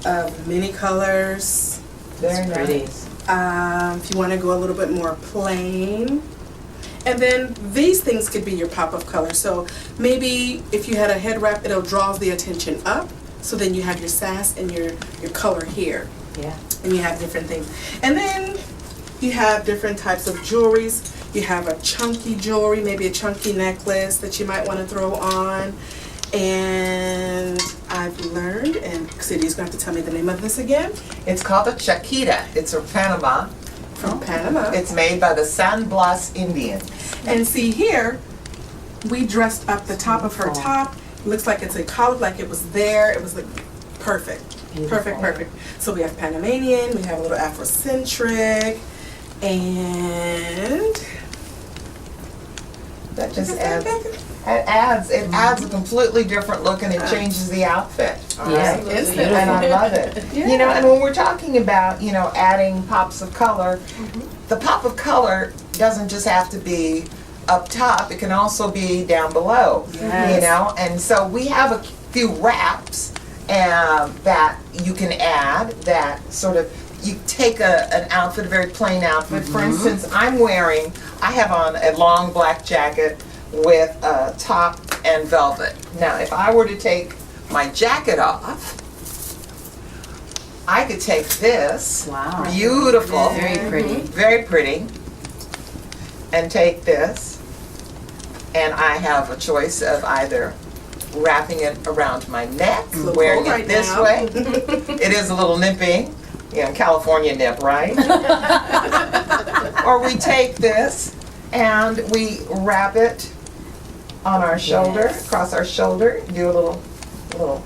of many colors. Very Pretty. nice. If you want to go a little bit more plain. And then these things could be your pop of color. So maybe if you had a head wrap, it'll draw the attention up. So then you have your sass and your color here. Yeah. And you have different things. And then you have different types of jewelries. You have a chunky jewelry, maybe a chunky necklace that you might want to throw on. And I've learned, and Cyddia's going to have to tell me the name of this again. It's called a chaquita. It's from Panama. From Panama. It's made by the San Blas Indians. And see here, we dressed up the top of her top. Looks like it's a collar, like it was there. It was like perfect. Perfect, perfect. So we have Panamanian, we have a little Afrocentric, and That just adds a completely different look, and it changes the outfit. Yeah. Instantly. And I love it. Yeah. You know, and when we're talking about, you know, adding pops of color, the pop of color doesn't just have to be up top, it can also be down below. Yes. You know, and so we have a few wraps that you can add that sort of, you take an outfit, a very plain outfit. For instance, I have on a long black jacket with a top and velvet. Now, if I were to take my jacket off, I could take this, Wow. beautiful, Very pretty. very pretty, and take this, and I have a choice of either wrapping it around my neck, a little wearing cold it right this now. way. It is a little nippy, you know, California nip, right? Or we take this and we wrap it on our shoulder, Yes. across our shoulder, do a little,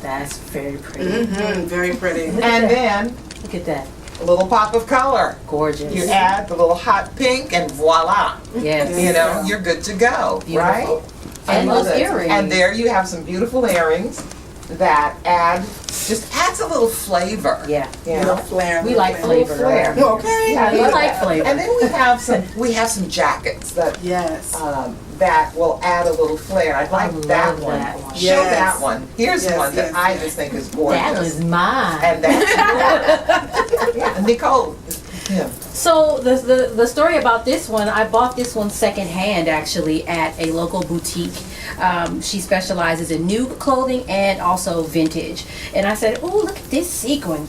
That's very pretty. Very pretty. and then Look at that. a little pop of color. Gorgeous. You add the little hot pink and voila, Yes. you know, you're good to go, right? Beautiful. I And love those it. earrings. And there you have some beautiful earrings that just adds a little flavor. Yeah. You Little know? flair. We like A little flavor. flair. around here. Okay. Yeah, I We love like that. flavor. And then we have some jackets that Yes. that will add a little flair. I'd like love that one. that one. Show Yes. that one. Here's Yes, one that yes, I yes. just think is gorgeous. That was mine. And that's yours. Yeah, Nicole. Yeah. So the story about this one, I bought this one secondhand actually at a local boutique. She specializes in new clothing and also vintage. And I said, "Oh, look at this sequin!"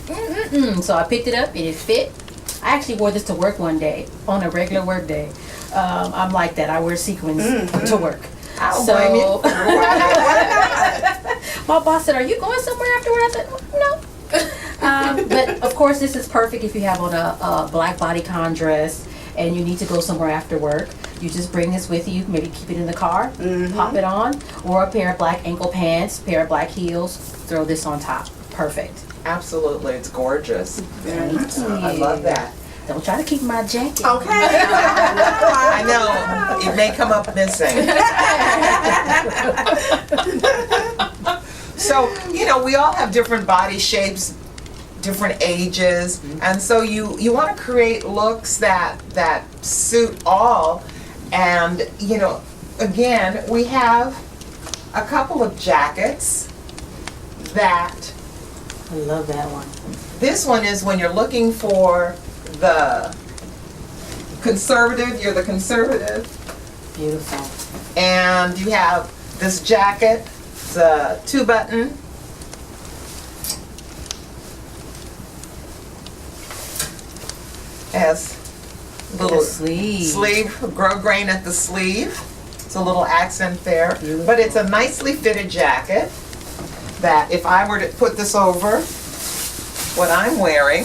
So I picked it up and it fit. I actually wore this to work one day on a regular work day. I'm like that. I wear sequins to work. I don't blame you. My boss said, "Are you going somewhere afterward?" I said, "No." But of course, this is perfect if you have on a black bodycon dress and you need to go somewhere after work. You just bring this with you, maybe keep it in the car, pop it on, or a pair of black ankle pants, pair of black heels, throw this on top. Perfect. Absolutely, it's gorgeous. Thank you. I love that. Don't try to keep my jacket. Okay. I know, it may come up missing. So, you know, we all have different body shapes, different ages, and so you want to create looks that suit all. And, you know, again, we have a couple of jackets that, I love that one. this one is when you're looking for the conservative, you're the conservative, Beautiful. and you have this jacket, it's a 2-button. Has little The sleeve. sleeve, grosgrain at the sleeve. It's a little accent there. Beautiful. But it's a nicely fitted jacket that if I were to put this over what I'm wearing,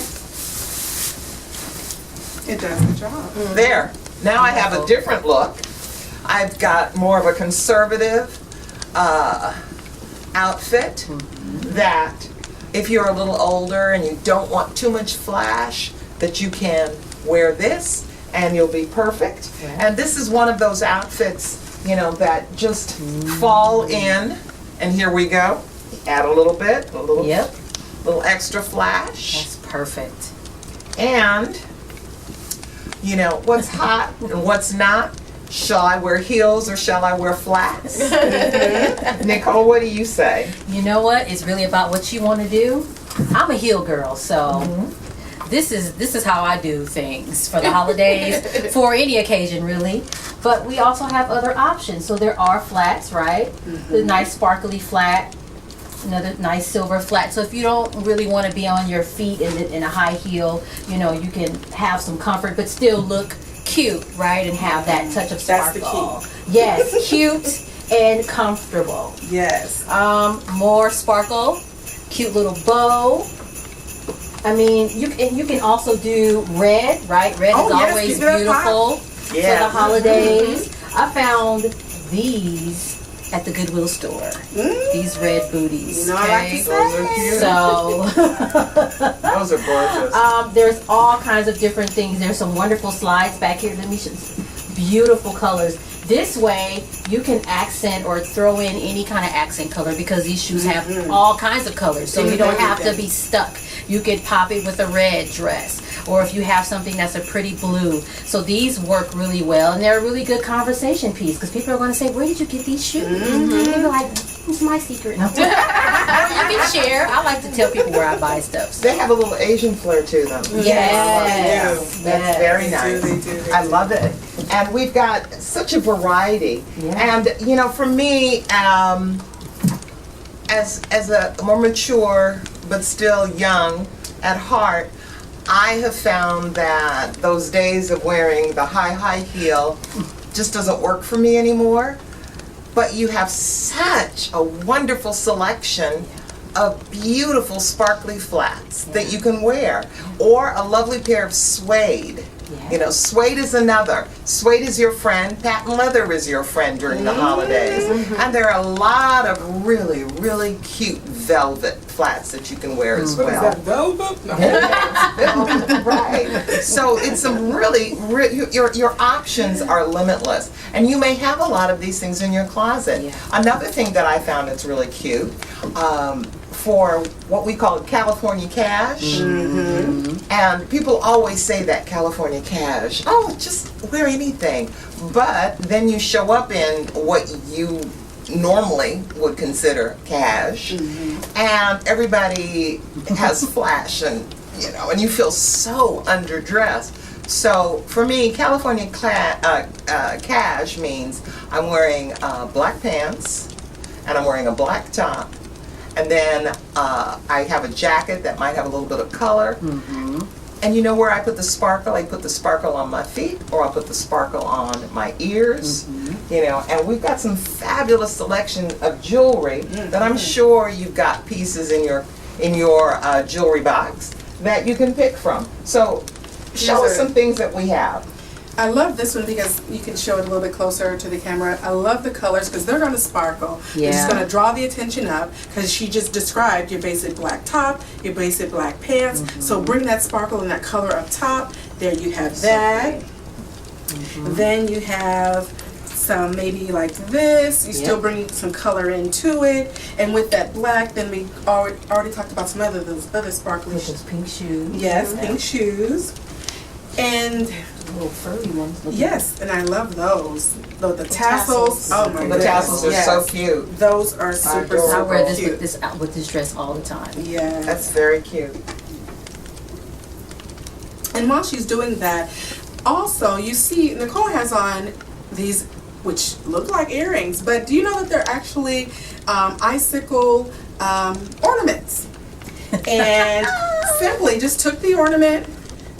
It does the job. there. Now I have a different look. I've got more of a conservative outfit that if you're a little older and you don't want too much flash, that you can wear this and you'll be perfect. Right. And this is one of those outfits, you know, that just fall in. And here we go. Add a little bit, a little, Yep. little extra flash. That's perfect. And, you know, what's hot and what's not. Shall I wear heels or shall I wear flats? Nicole, what do you say? You know what? It's really about what you want to do I'm a heel girl, so this is how I do things for the holidays, for any occasion really. But we also have other options. So there are flats, right? The nice sparkly flat, another nice silver flat. So if you don't really want to be on your feet in a high heel, you know, you can have some comfort but still look cute, right? And have that touch of sparkle. That's the key. Yes, cute and comfortable. Yes. More sparkle, cute little bow. I mean, you can also do red, right? Red is always keep it up beautiful high. for the holidays. I found these at the Goodwill store. These red booties. You know, I like to say. So Those are gorgeous. there's all kinds of different things. There's some wonderful slides back here. Let me show beautiful colors. This way you can accent or throw in any kind of accent color because these shoes have all kinds of colors. So you don't have to be stuck. You could pop it with a red dress, or if you have something that's a pretty blue. So these work really well, and they're a really good conversation piece because people are going to say, where did you get these shoes? And you're like, it's my secret. No. Or you can share. I like to tell people where I buy stuff. So. They have a little Asian flair to them. Yes. That's very nice. They do. I love it. And we've got such a variety. Yeah. And, you know, for me, as a more mature but still young at heart, I have found that those days of wearing the high heel just doesn't work for me anymore. But you have such a wonderful selection of beautiful sparkly flats that you can wear, or a lovely pair of suede. You know, suede is another. Suede is your friend. Patent leather is your friend during the holidays. And there are a lot of really, really cute velvet flats that you can wear as well. What is that, velvet? No. Velvet, right. So it's some really, your options are limitless. And you may have a lot of these things in your closet. Yeah. Another thing that I found that's really cute, for what we call California cash. And people always say that, California cash. Oh, just wear anything. But then you show up in what you normally would consider cash, and everybody has flash, and you know, and you feel so underdressed. So for me, California cash means I'm wearing black pants, and I'm wearing a black top, and then I have a jacket that might have a little bit of color. And you know where I put the sparkle? I put the sparkle on my feet, or I put the sparkle on my ears. You know, and we've got some fabulous selection of jewelry that I'm sure you've got pieces in your jewelry box that you can pick from. So show us some things that we have. I love this one because you can show it a little bit closer to the camera. I love the colors because they're going to sparkle. They're just going to draw the attention up because she just described your basic black top, your basic black pants. So bring that sparkle and that color up top. There you have that. Then you have some maybe like this. You still bring some color into it. And with that black, then we already talked about some those other sparkly Those pink shoes. Yes, pink shoes. And little furry ones. yes, and I love those. The tassels. Oh my goodness. The tassels are so cute. Those are super, adorable. I wear this cute. with this dress all the time. Yeah. That's very cute. And while she's doing that, also you see Nicole has on these, which look like earrings, but do you know that they're actually icicle ornaments? And simply just took the ornament,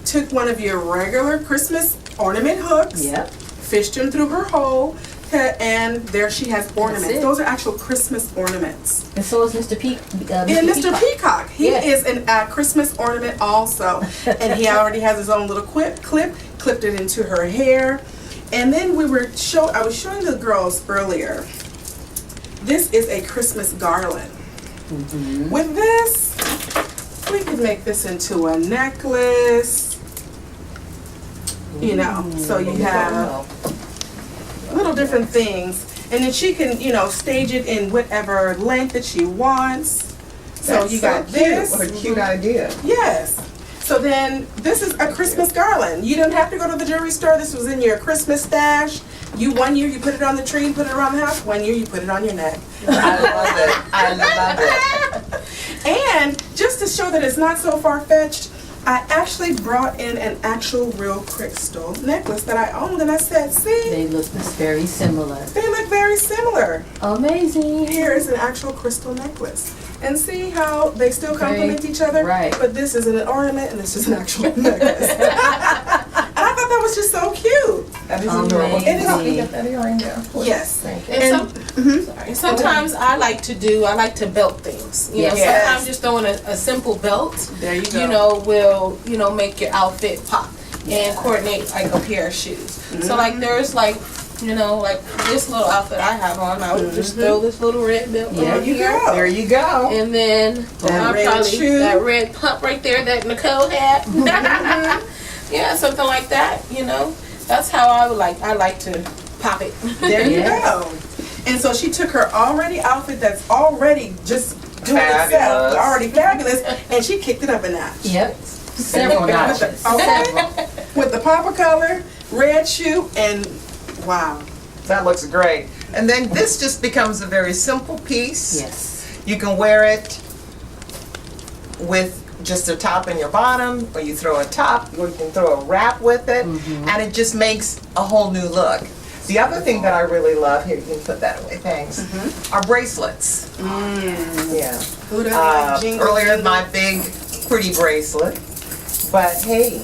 took one of your regular Christmas ornament hooks, fished them through her hole, and there she has ornaments. Those are actual Christmas ornaments. And so is Mr. Mr. Peacock. He is a Christmas ornament also. And he already has his own little clipped it into her hair. And then I was showing the girls earlier, this is a Christmas garland. With this, we could make this into a necklace. You know, so you have little different things. And then she can, you know, stage it in whatever length that she wants. So you got this. What a cute idea. Yes. So then this is a Christmas garland. You don't have to go to the jewelry store. This was in your Christmas stash. One year you put it on the tree and put it around the house. One year you put it on your neck. I love it. I love it. And just to show that it's not so far-fetched, I actually brought in an actual real crystal necklace that I owned, and I said, see, They look very similar. they look very similar. Amazing. Here is an actual crystal necklace. And see how they still complement each other? right. But this is an ornament and this is an actual necklace. And I thought that was just so cute. That is adorable. Amazing. Can you get that earring down, please? Yes. Thank you. And sorry. Sometimes I like to belt things. You know, Yes. sometimes just throwing a simple belt, There you go. you know, will, you know, make your outfit pop and coordinate like a pair of shoes. So like there's like, you know, like this little outfit I have on, I would just throw this little red belt on here. There you go. And then That red shoe. that red pump right there that Nicole had. Yeah, something like that, you know. That's how I like to pop it. There you Yes. go. And so she took her already outfit that's already just doing Fabulous. itself, already fabulous, and she kicked it up a notch. Yep. Several notches. Okay. Several. With the pop of color, red shoe, and wow. That looks great. And then this just becomes a very simple piece. Yes. You can wear it with just a top and your bottom, or you throw a top, or you can throw a wrap with it, and it just makes a whole new look. The other thing that I really love, here, you can put that away, thanks, are bracelets. Yeah. Who doesn't like jingles? Earlier, my big, pretty bracelet, but hey,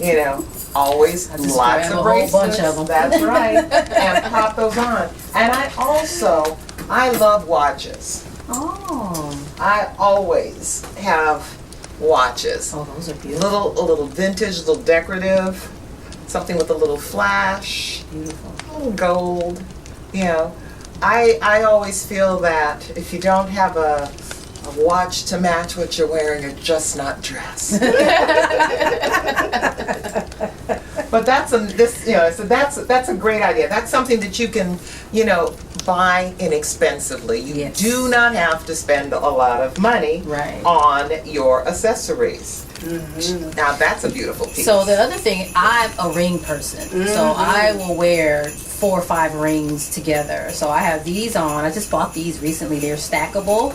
you know, always just lots grab of a whole bunch bracelets. of 'em. That's right, and pop those on. And I love watches. Oh. I always have watches. Oh, those are beautiful. A little vintage, a little decorative, something with a little flash, Beautiful. a little gold. You know, I always feel that if you don't have a watch to match what you're wearing, you're just not dressed. But that's a great idea. That's something that you can, you know, buy inexpensively. You Yes. do not have to spend a lot of money Right. on your accessories. Now that's a beautiful piece. So the other thing, I'm a ring person. So I will wear 4 or 5 rings together. So I have these on. I just bought these recently. They're stackable.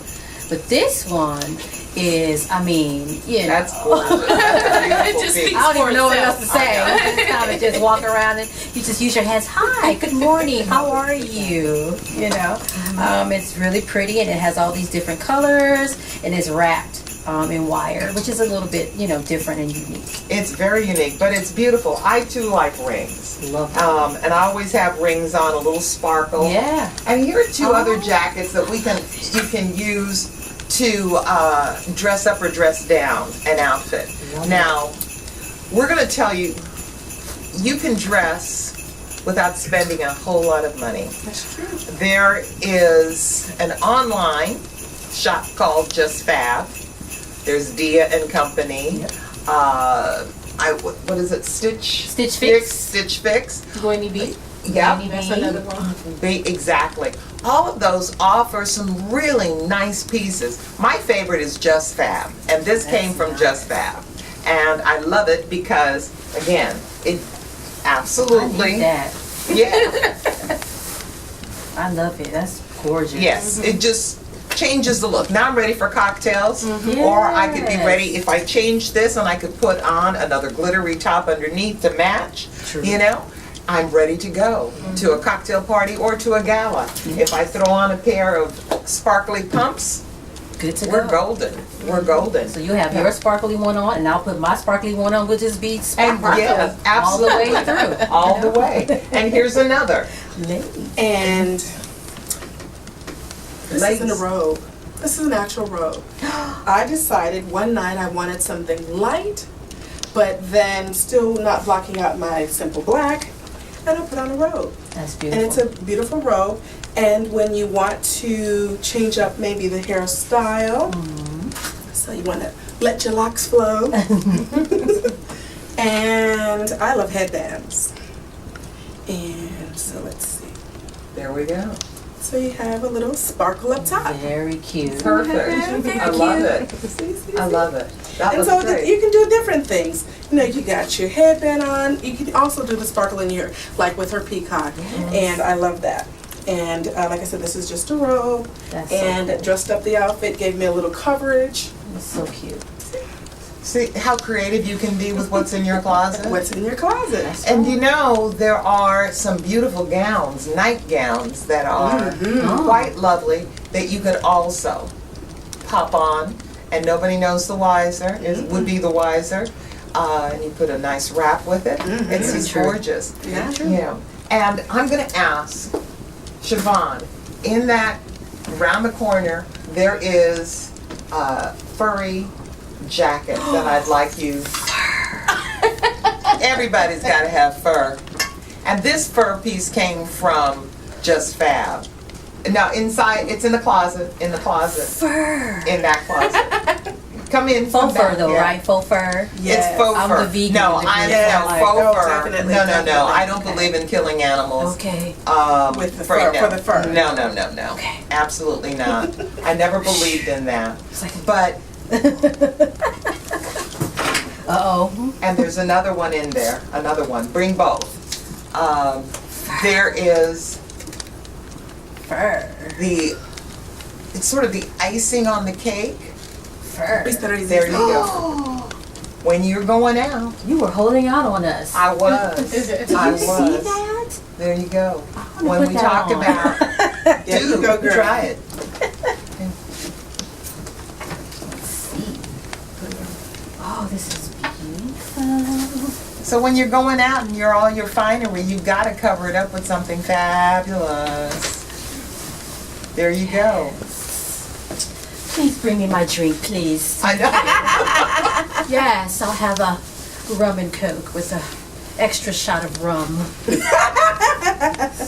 But this one is, I mean, you know. That's gorgeous. That's a beautiful just piece. speaks I don't even know what itself. else to say. You just kind of just walk around and you just use your hands. Hi, good morning. How are you? You know, it's really pretty and it has all these different colors and it's wrapped in wire, which is a little bit, you know, different and unique. It's very unique, but it's beautiful. I too like rings. Love it. And I always have rings on, a little sparkle. Yeah. And here are 2 other jackets that you can use to dress up or dress down an outfit. Now, we're going to tell you, you can dress without spending a whole lot of money. That's true. There is an online shop called Just Fab. There's Dia and Company. What is it? Stitch Fix. Stitch Fix. Goini B. Yeah. That's another one. Exactly. All of those offer some really nice pieces. My favorite is Just Fab, and this came from Just Fab. And I love it because, again, it absolutely, I need that. yeah, I love it. That's gorgeous. yes, it just changes the look. Now I'm ready for cocktails, or I could be ready if I change this and I could put on another glittery top underneath to match, True. you know. I'm ready to go to a cocktail party or to a gala. If I throw on a pair of sparkly pumps, Good to we're go. golden. We're golden. So you have your sparkly one on, and I'll put my sparkly one on, which just be And sparkly yes, all the way absolutely. through. All the way. And here's another. And this Ladies. isn't a robe. This is an actual robe. I decided one night I wanted something light, but then still not blocking out my simple black, and I put on a robe. That's And it's beautiful. a beautiful robe. And when you want to change up maybe the hairstyle, so you want to let your locks flow. And I love headbands. And so let's see. There we go. So you have a little sparkle up top. Very cute. Perfect. I love it. See? I love it. That And looks so great. you can do different things. You know, you got your headband on. You can also do the sparkle in your, like with her peacock. And I love that. And like I said, this is just a robe. That's so And cool. dressed up the outfit, gave me a little coverage. It's so cute. See how creative you can be with what's in your closet? What's in your closet? And you know, there are some beautiful gowns, nightgowns, that are quite lovely that you could also pop on, and nobody knows the wiser, would be the wiser. And you put a nice wrap with it. It's just gorgeous. Yeah. Yeah. And I'm going to ask Siobhan, in that, around the corner, there is a furry jacket that I'd like you. Everybody's got to have fur. And this fur piece came from Just Fab. Now inside, it's in the closet, Fur. in that closet. Come in. Faux come back, fur though, yeah. right? Faux fur. Yes. It's faux I'm fur. the vegan No, in the I'm group. no Like, faux oh, fur. definitely, No, definitely. I don't believe in killing animals. Okay. With the right fur, now. for the fur. No. Okay. Absolutely not. I never believed in that. It's like But, uh-oh. and there's another one in there, another one. Bring both. There is Fur. it's sort of the icing on the cake. Fur. There you go. When you're going out, You were holding out on us. I was. Did I you see was. that? There you go. wanna When put we that talk on. about, Yeah, you dude, go, girl. try it. Oh, this is beautiful. So when you're going out and you're all your finery, you've got to cover it up with something fabulous. There you go. Please bring me my drink, please. I know. Yes, I'll have a rum and coke with a extra shot of rum.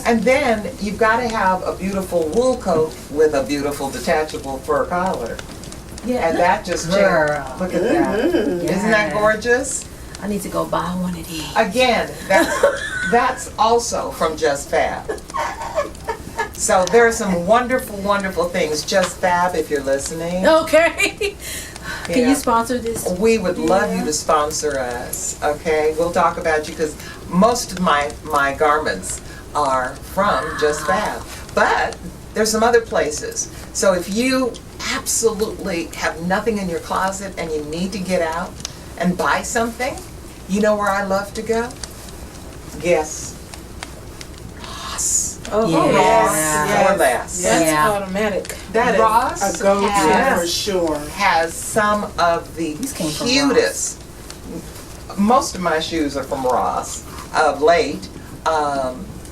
And then you've got to have a beautiful wool coat with a beautiful detachable fur collar. Yeah. And that just Girl. look at that. Isn't that Yeah. gorgeous? I need to go buy one of these. Again, that's also from Just Fab. So there are some wonderful, wonderful things. Just Fab, if you're listening. Okay. Can Yeah. you sponsor this? We would love you to sponsor us, okay? We'll talk about you because most of my garments are from Just Fab. But there's some other places. So if you absolutely have nothing in your closet and you need to get out and buy something, you know where I love to go? Guess. Ross. Oh, Yeah. yes. Or less. Yes. That's Yeah. automatic. That is Ross a go-to has- for sure. Has some of the These came from cutest. Most of my shoes are from Ross of late.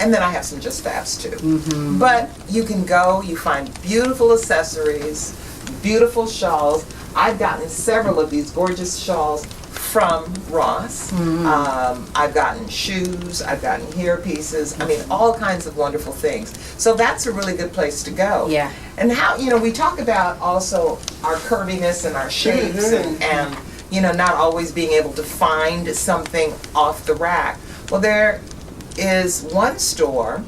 And then I have some Just Fabs too. But you can go, you find beautiful accessories, beautiful shawls. I've gotten several of these gorgeous shawls from Ross. I've gotten shoes, I've gotten hair pieces, I mean, all kinds of wonderful things. So that's a really good place to go. Yeah. And how, we talk about also our curviness and our shapes and not always being able to find something off the rack. Well, there is one store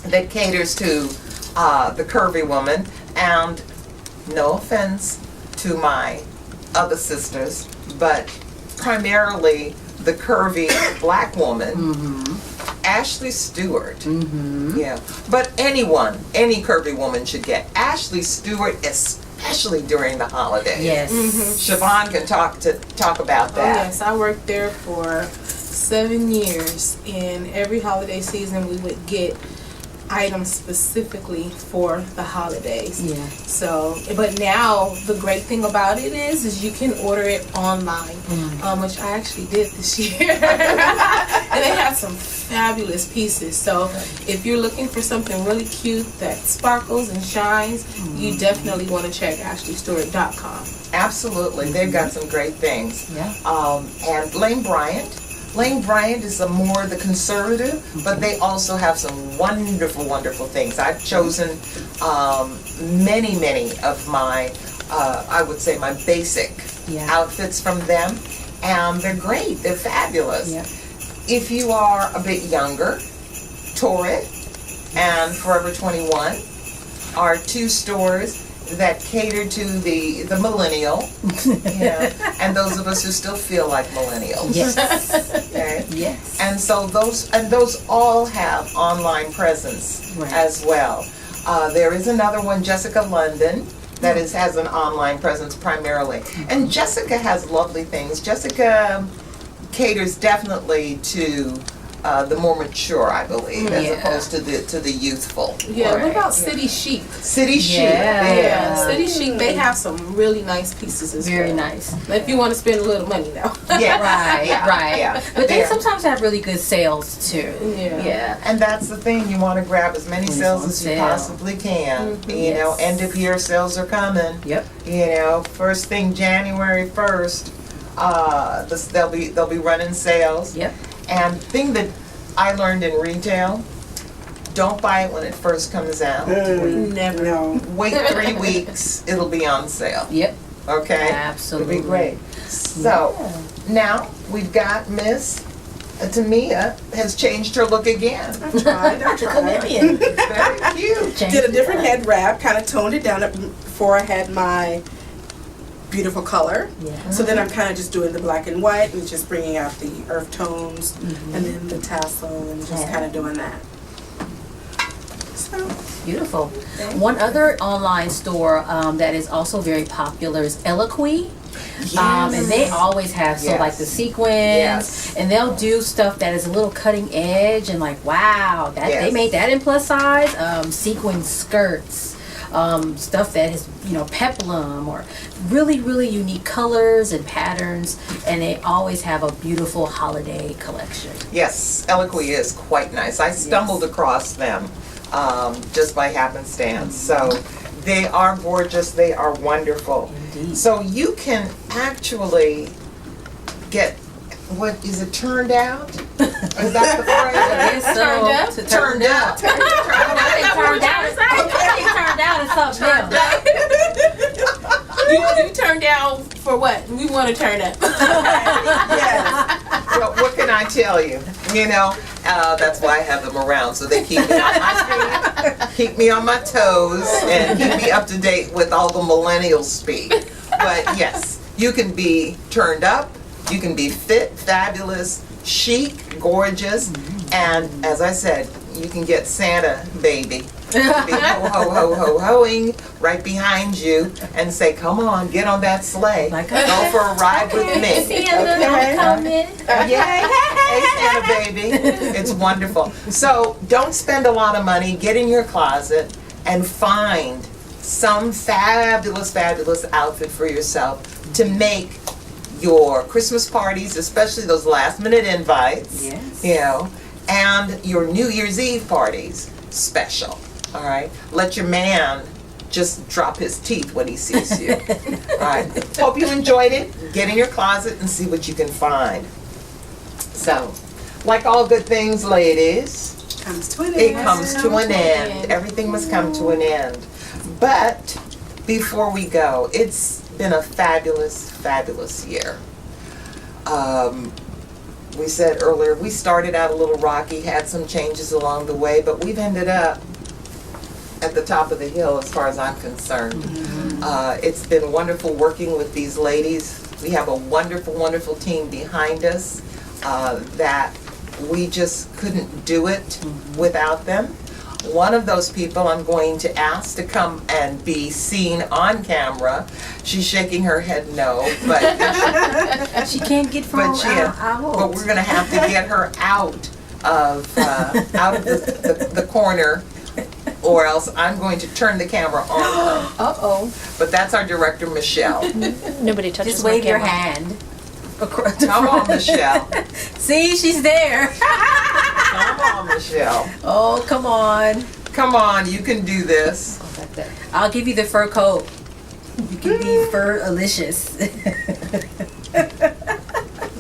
that caters to the curvy woman, and no offense to my other sisters, but primarily the curvy black woman, Ashley Stewart. Yeah, but any curvy woman should get Ashley Stewart, especially during the holidays. Yes. Siobhan can talk about Oh that. yes, I worked there for 7 years, and every holiday season we would get items specifically for the holidays. Yeah. So, but now the great thing about it is you can order it online, which I actually did this year, and they have some fabulous pieces. So, if you're looking for something really cute that sparkles and shines, you definitely want to check AshleyStewart.com. Absolutely, they've got some great things. Yeah. And Lane Bryant is more the conservative, but they also have some wonderful, wonderful things. I've chosen many of my, I would say my basic outfits from them, and they're great. They're fabulous. Yeah. If you are a bit younger, Torrid and Forever 21 are two stores that cater to the millennial, and those of us who still feel like millennials. Yes. Okay? Yes. And so those all have online presence as well. There is another one, Jessica London, that has an online presence primarily. And Jessica has lovely things. Jessica caters definitely to the more mature, I believe, as opposed to the youthful. Yeah, what about City Chic? City Chic. Yeah, City Chic, they have some really nice pieces as well. Very nice. If you want to spend a little money now. Yeah. Right. Yeah. But they sometimes have really good sales too. Yeah. And that's the thing, you want to grab as many sales as you possibly can. You know, end of year sales are coming. Yep. You know, first thing January 1st, they'll be running sales. Yep. And thing that I learned in retail, don't buy it when it first comes out. Never. No. Wait 3 weeks, it'll be on sale. Yep. Okay? Absolutely. It'll be great. So, now we've got Miss Tomia has changed her look again. I tried. Chameleon. Very cute. Did a different head wrap, kind of toned it down before I had my beautiful color. Yeah. So then I'm kind of just doing the black and white and just bringing out the earth tones and then the tassel and just kind of doing that. So Beautiful. One other online store that is also very popular is Eloquy. And they always have like the sequins, and they'll do stuff that is a little cutting edge and like wow, that they made that in plus size. Sequin skirts, stuff that is peplum or really unique colors and patterns, and they always have a beautiful holiday collection. Yes, Eloquy is quite nice. I stumbled across them just by happenstance. So they are gorgeous. They are wonderful. Indeed. So you can actually get, what is it, turned out? Is that the phrase? Turned out. Turned out is something else. You turned down for what? We want to turn up. Well, what can I tell you? That's why I have them around, so they keep me on my feet, keep me on my toes, and keep me up to date with all the millennial speak. But yes, you can be turned up, you can be fit, fabulous, chic, gorgeous, and as I said, you can get Santa, baby. Be ho-ho-ho-ho-hoing right behind you and say, come on, get on that sleigh. Go for a ride with me. Santa, come in. Yeah. Hey, Santa baby. It's wonderful. So don't spend a lot of money. Get in your closet and find some fabulous outfit for yourself to make your Christmas parties, especially those last minute invites, and your New Year's Eve parties special. All right. Let your man just drop his teeth when he sees you. All right. Hope you enjoyed it. Get in your closet and see what you can find. So, like all good things, ladies, comes to an end. it comes to an end. Everything must come to an end. But before we go, it's been a fabulous year. We said earlier, we started out a little rocky, had some changes along the way, but we've ended up at the top of the hill as far as I'm concerned. It's been wonderful working with these ladies. We have a wonderful team behind us that we just couldn't do it without them. One of those people I'm going to ask to come and be seen on camera. She's shaking her head no, but she can't get from but we're going to have to get her out of the corner, or else I'm going to turn the camera on her. But that's our director, Michelle. Nobody touches Just my wave your camera. hand. Come on, Michelle. See, she's there. Come on, Michelle. Oh, come on. Come on, you can do this. I'll give you the fur coat. You can be fur-alicious.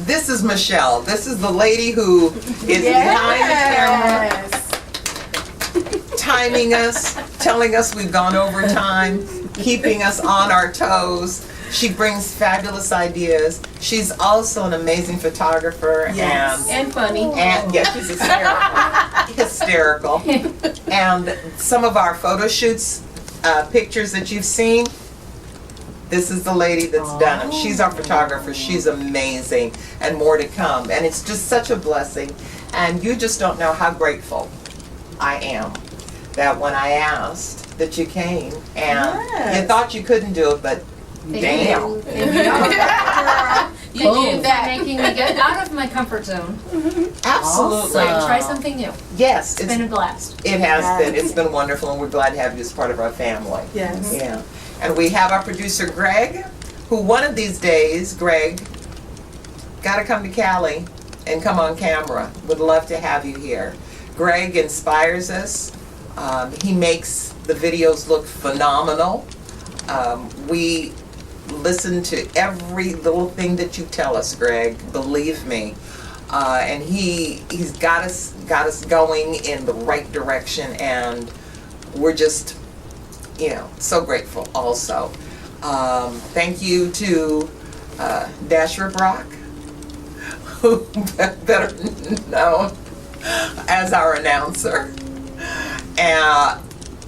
This is Michelle. This is the lady who is behind the camera, timing us, telling us we've gone over time, keeping us on our toes. She brings fabulous ideas. She's also an amazing photographer And funny. and yeah, she's hysterical. And some of our photo shoots pictures that you've seen, this is the lady that's done them. She's our photographer. She's amazing, and more to come. And it's just such a blessing. And you just don't know how grateful I am that when I asked that you came, and you thought you couldn't do it, but damn. You did that. Making me get out of my comfort zone. Absolutely. Like, try something new. Yes, It's been a blast. it has been. It's been wonderful, and we're glad to have you as part of our family. Yes. Yeah. And we have our producer, Greg, who one of these days, Greg, got to come to Cali and come on camera. Would love to have you here. Greg inspires us. He makes the videos look phenomenal. We listen to every little thing that you tell us, Greg. Believe me. And he's got us going in the right direction, and we're just, so grateful. Also, thank you to Dasher Brock, who better known as our announcer. And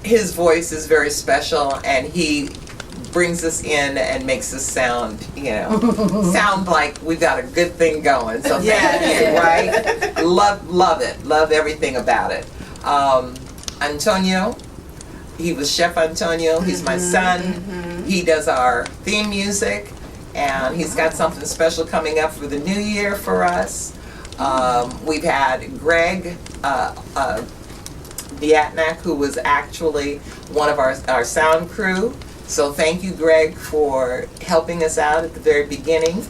his voice is very special, and he brings us in and makes us sound, sound like we've got a good thing going. So thank you, right? Love it. Love everything about it. Antonio, he was Chef Antonio. He's my son. He does our theme music, and he's got something special coming up for the new year for us. We've had Greg Diatnak, who was actually one of our sound crew. So thank you, Greg, for helping us out at the very beginning.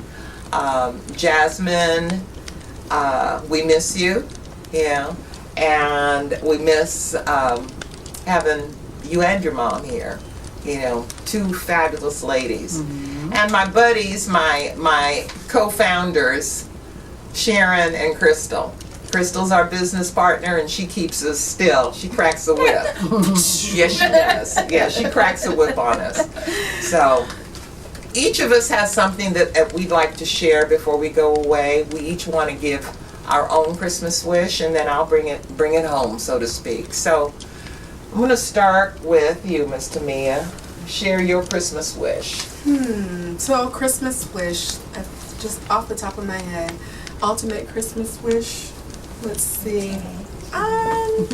Jasmine, we miss you, and we miss having you and your mom here. Two fabulous ladies. And my buddies, my co-founders, Sharon and Crystal. Crystal's our business partner, and she keeps us still. She cracks a whip. Yes, she does. Yeah, she cracks a whip on us. So each of us has something that we'd like to share before we go away. We each want to give our own Christmas wish, and then I'll bring it home, so to speak. So I'm going to start with you, Miss Tomia. Share your Christmas wish. So Christmas wish, just off the top of my head, ultimate Christmas wish. Let's see. I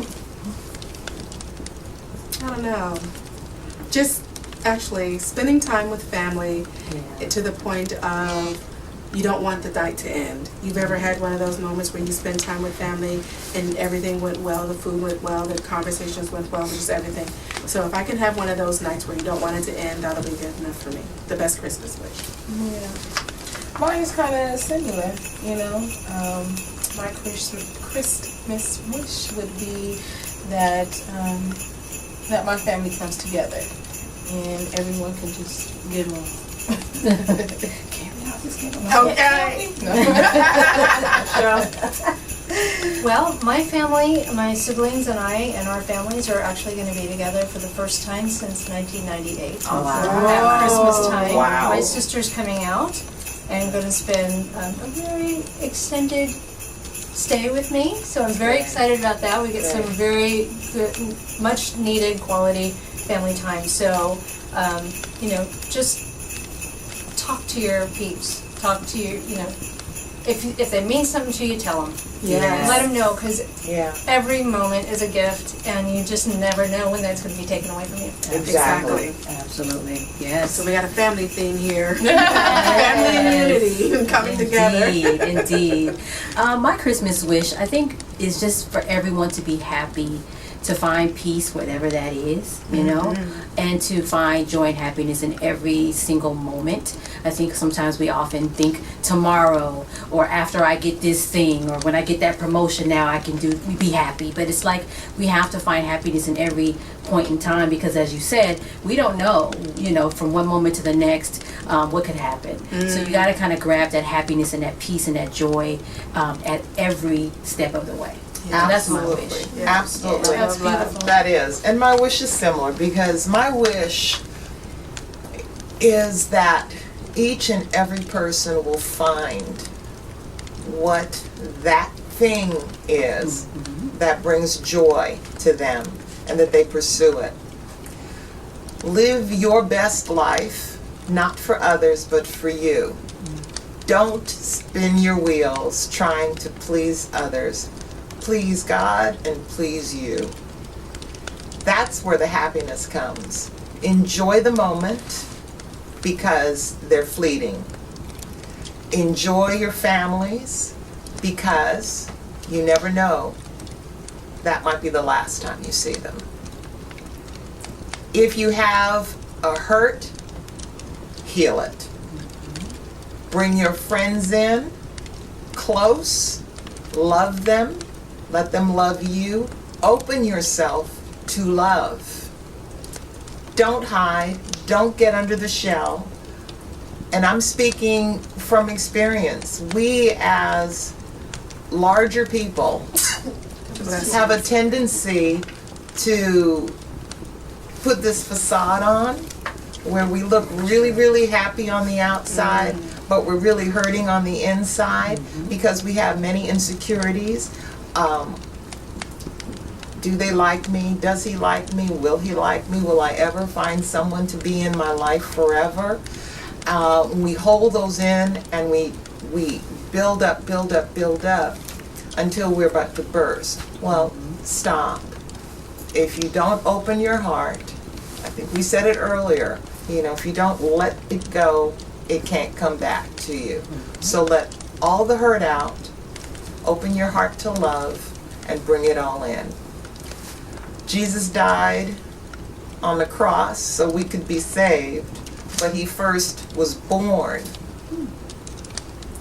don't know. Just actually spending time with family to the point of you don't want the night to end. You've ever had one of those moments where you spend time with family and everything went well, the food went well, the conversations went well, just everything. So if I can have one of those nights where you don't want it to end, that'll be good enough for me. The best Christmas wish. Yeah. Mine's kind of similar, my Christmas wish would be that that my family comes together and everyone can just get along. Can't we all just get along? Okay. Well, my family, my siblings and I and our families are actually going to be together for the first time since 1998. Oh, wow. At Christmas time. Wow. My sister's coming out and going to spend a very extended stay with me. So I'm very excited about that. We get some very good, much needed quality family time. So, just talk to your peeps. Talk to your, if they mean something to you, tell them. Yes. Let them know, because every moment is a gift, and you just never know when that's going to be taken away from you. Exactly. Absolutely. Yes. So we got a family theme here. Family and unity coming together. Indeed. My Christmas wish, I think, is just for everyone to be happy, to find peace, whatever that is, and to find joy and happiness in every single moment. I think sometimes we often think tomorrow or after I get this thing or when I get that promotion now I can be happy. But it's like we have to find happiness in every point in time, because as you said, we don't know, from one moment to the next what could happen. So you got to kind of grab that happiness and that peace and that joy at every step of the way. Yeah, that's my wish. Yeah. Absolutely. That's beautiful. That is. And my wish is similar, because my wish is that each and every person will find what that thing is that brings joy to them, and that they pursue it. Live your best life, not for others, but for you. Don't spin your wheels trying to please others. Please God and please you. That's where the happiness comes. Enjoy the moment because they're fleeting. Enjoy your families because you never know. That might be the last time you see them. If you have a hurt, heal it. Bring your friends in close, love them, let them love you. Open yourself to love. Don't hide, don't get under the shell. And I'm speaking from experience. We as larger people have a tendency to put this facade on where we look really, really happy on the outside, but we're really hurting on the inside because we have many insecurities. Do they like me? Does he like me? Will he like me? Will I ever find someone to be in my life forever? We hold those in and we build up until we're about to burst. Well, stop. If you don't open your heart, I think we said it earlier, if you don't let it go, it can't come back to you. So let all the hurt out, open your heart to love, and bring it all in. Jesus died on the cross so we could be saved, but he first was born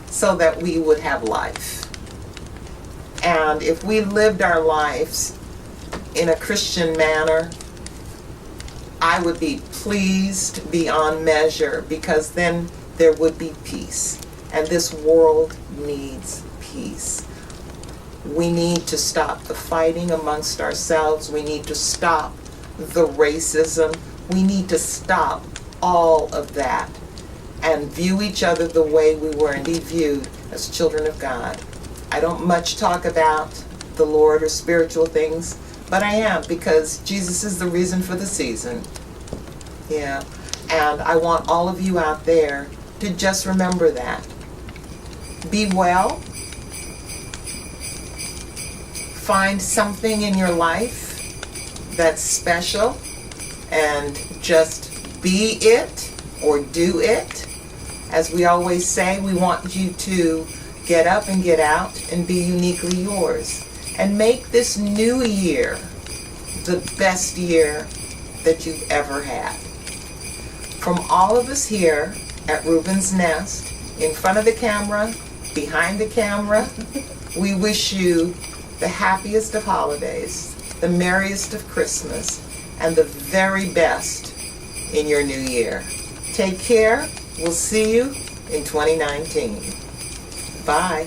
so that we would have life. And if we lived our lives in a Christian manner, I would be pleased beyond measure, because then there would be peace. And this world needs peace. We need to stop the fighting amongst ourselves. We need to stop the racism. We need to stop all of that and view each other the way we were to be viewed as children of God. I don't much talk about the Lord or spiritual things, but I am, because Jesus is the reason for the season. Yeah. And I want all of you out there to just remember that. Be well. Find something in your life that's special and just be it or do it. As we always say, we want you to get up and get out and be uniquely yours. And make this new year the best year that you've ever had. From all of us here at Rubens Nest, in front of the camera, behind the camera, we wish you the happiest of holidays, the merriest of Christmas, and the very best in your new year. Take care. We'll see you in 2019. Bye.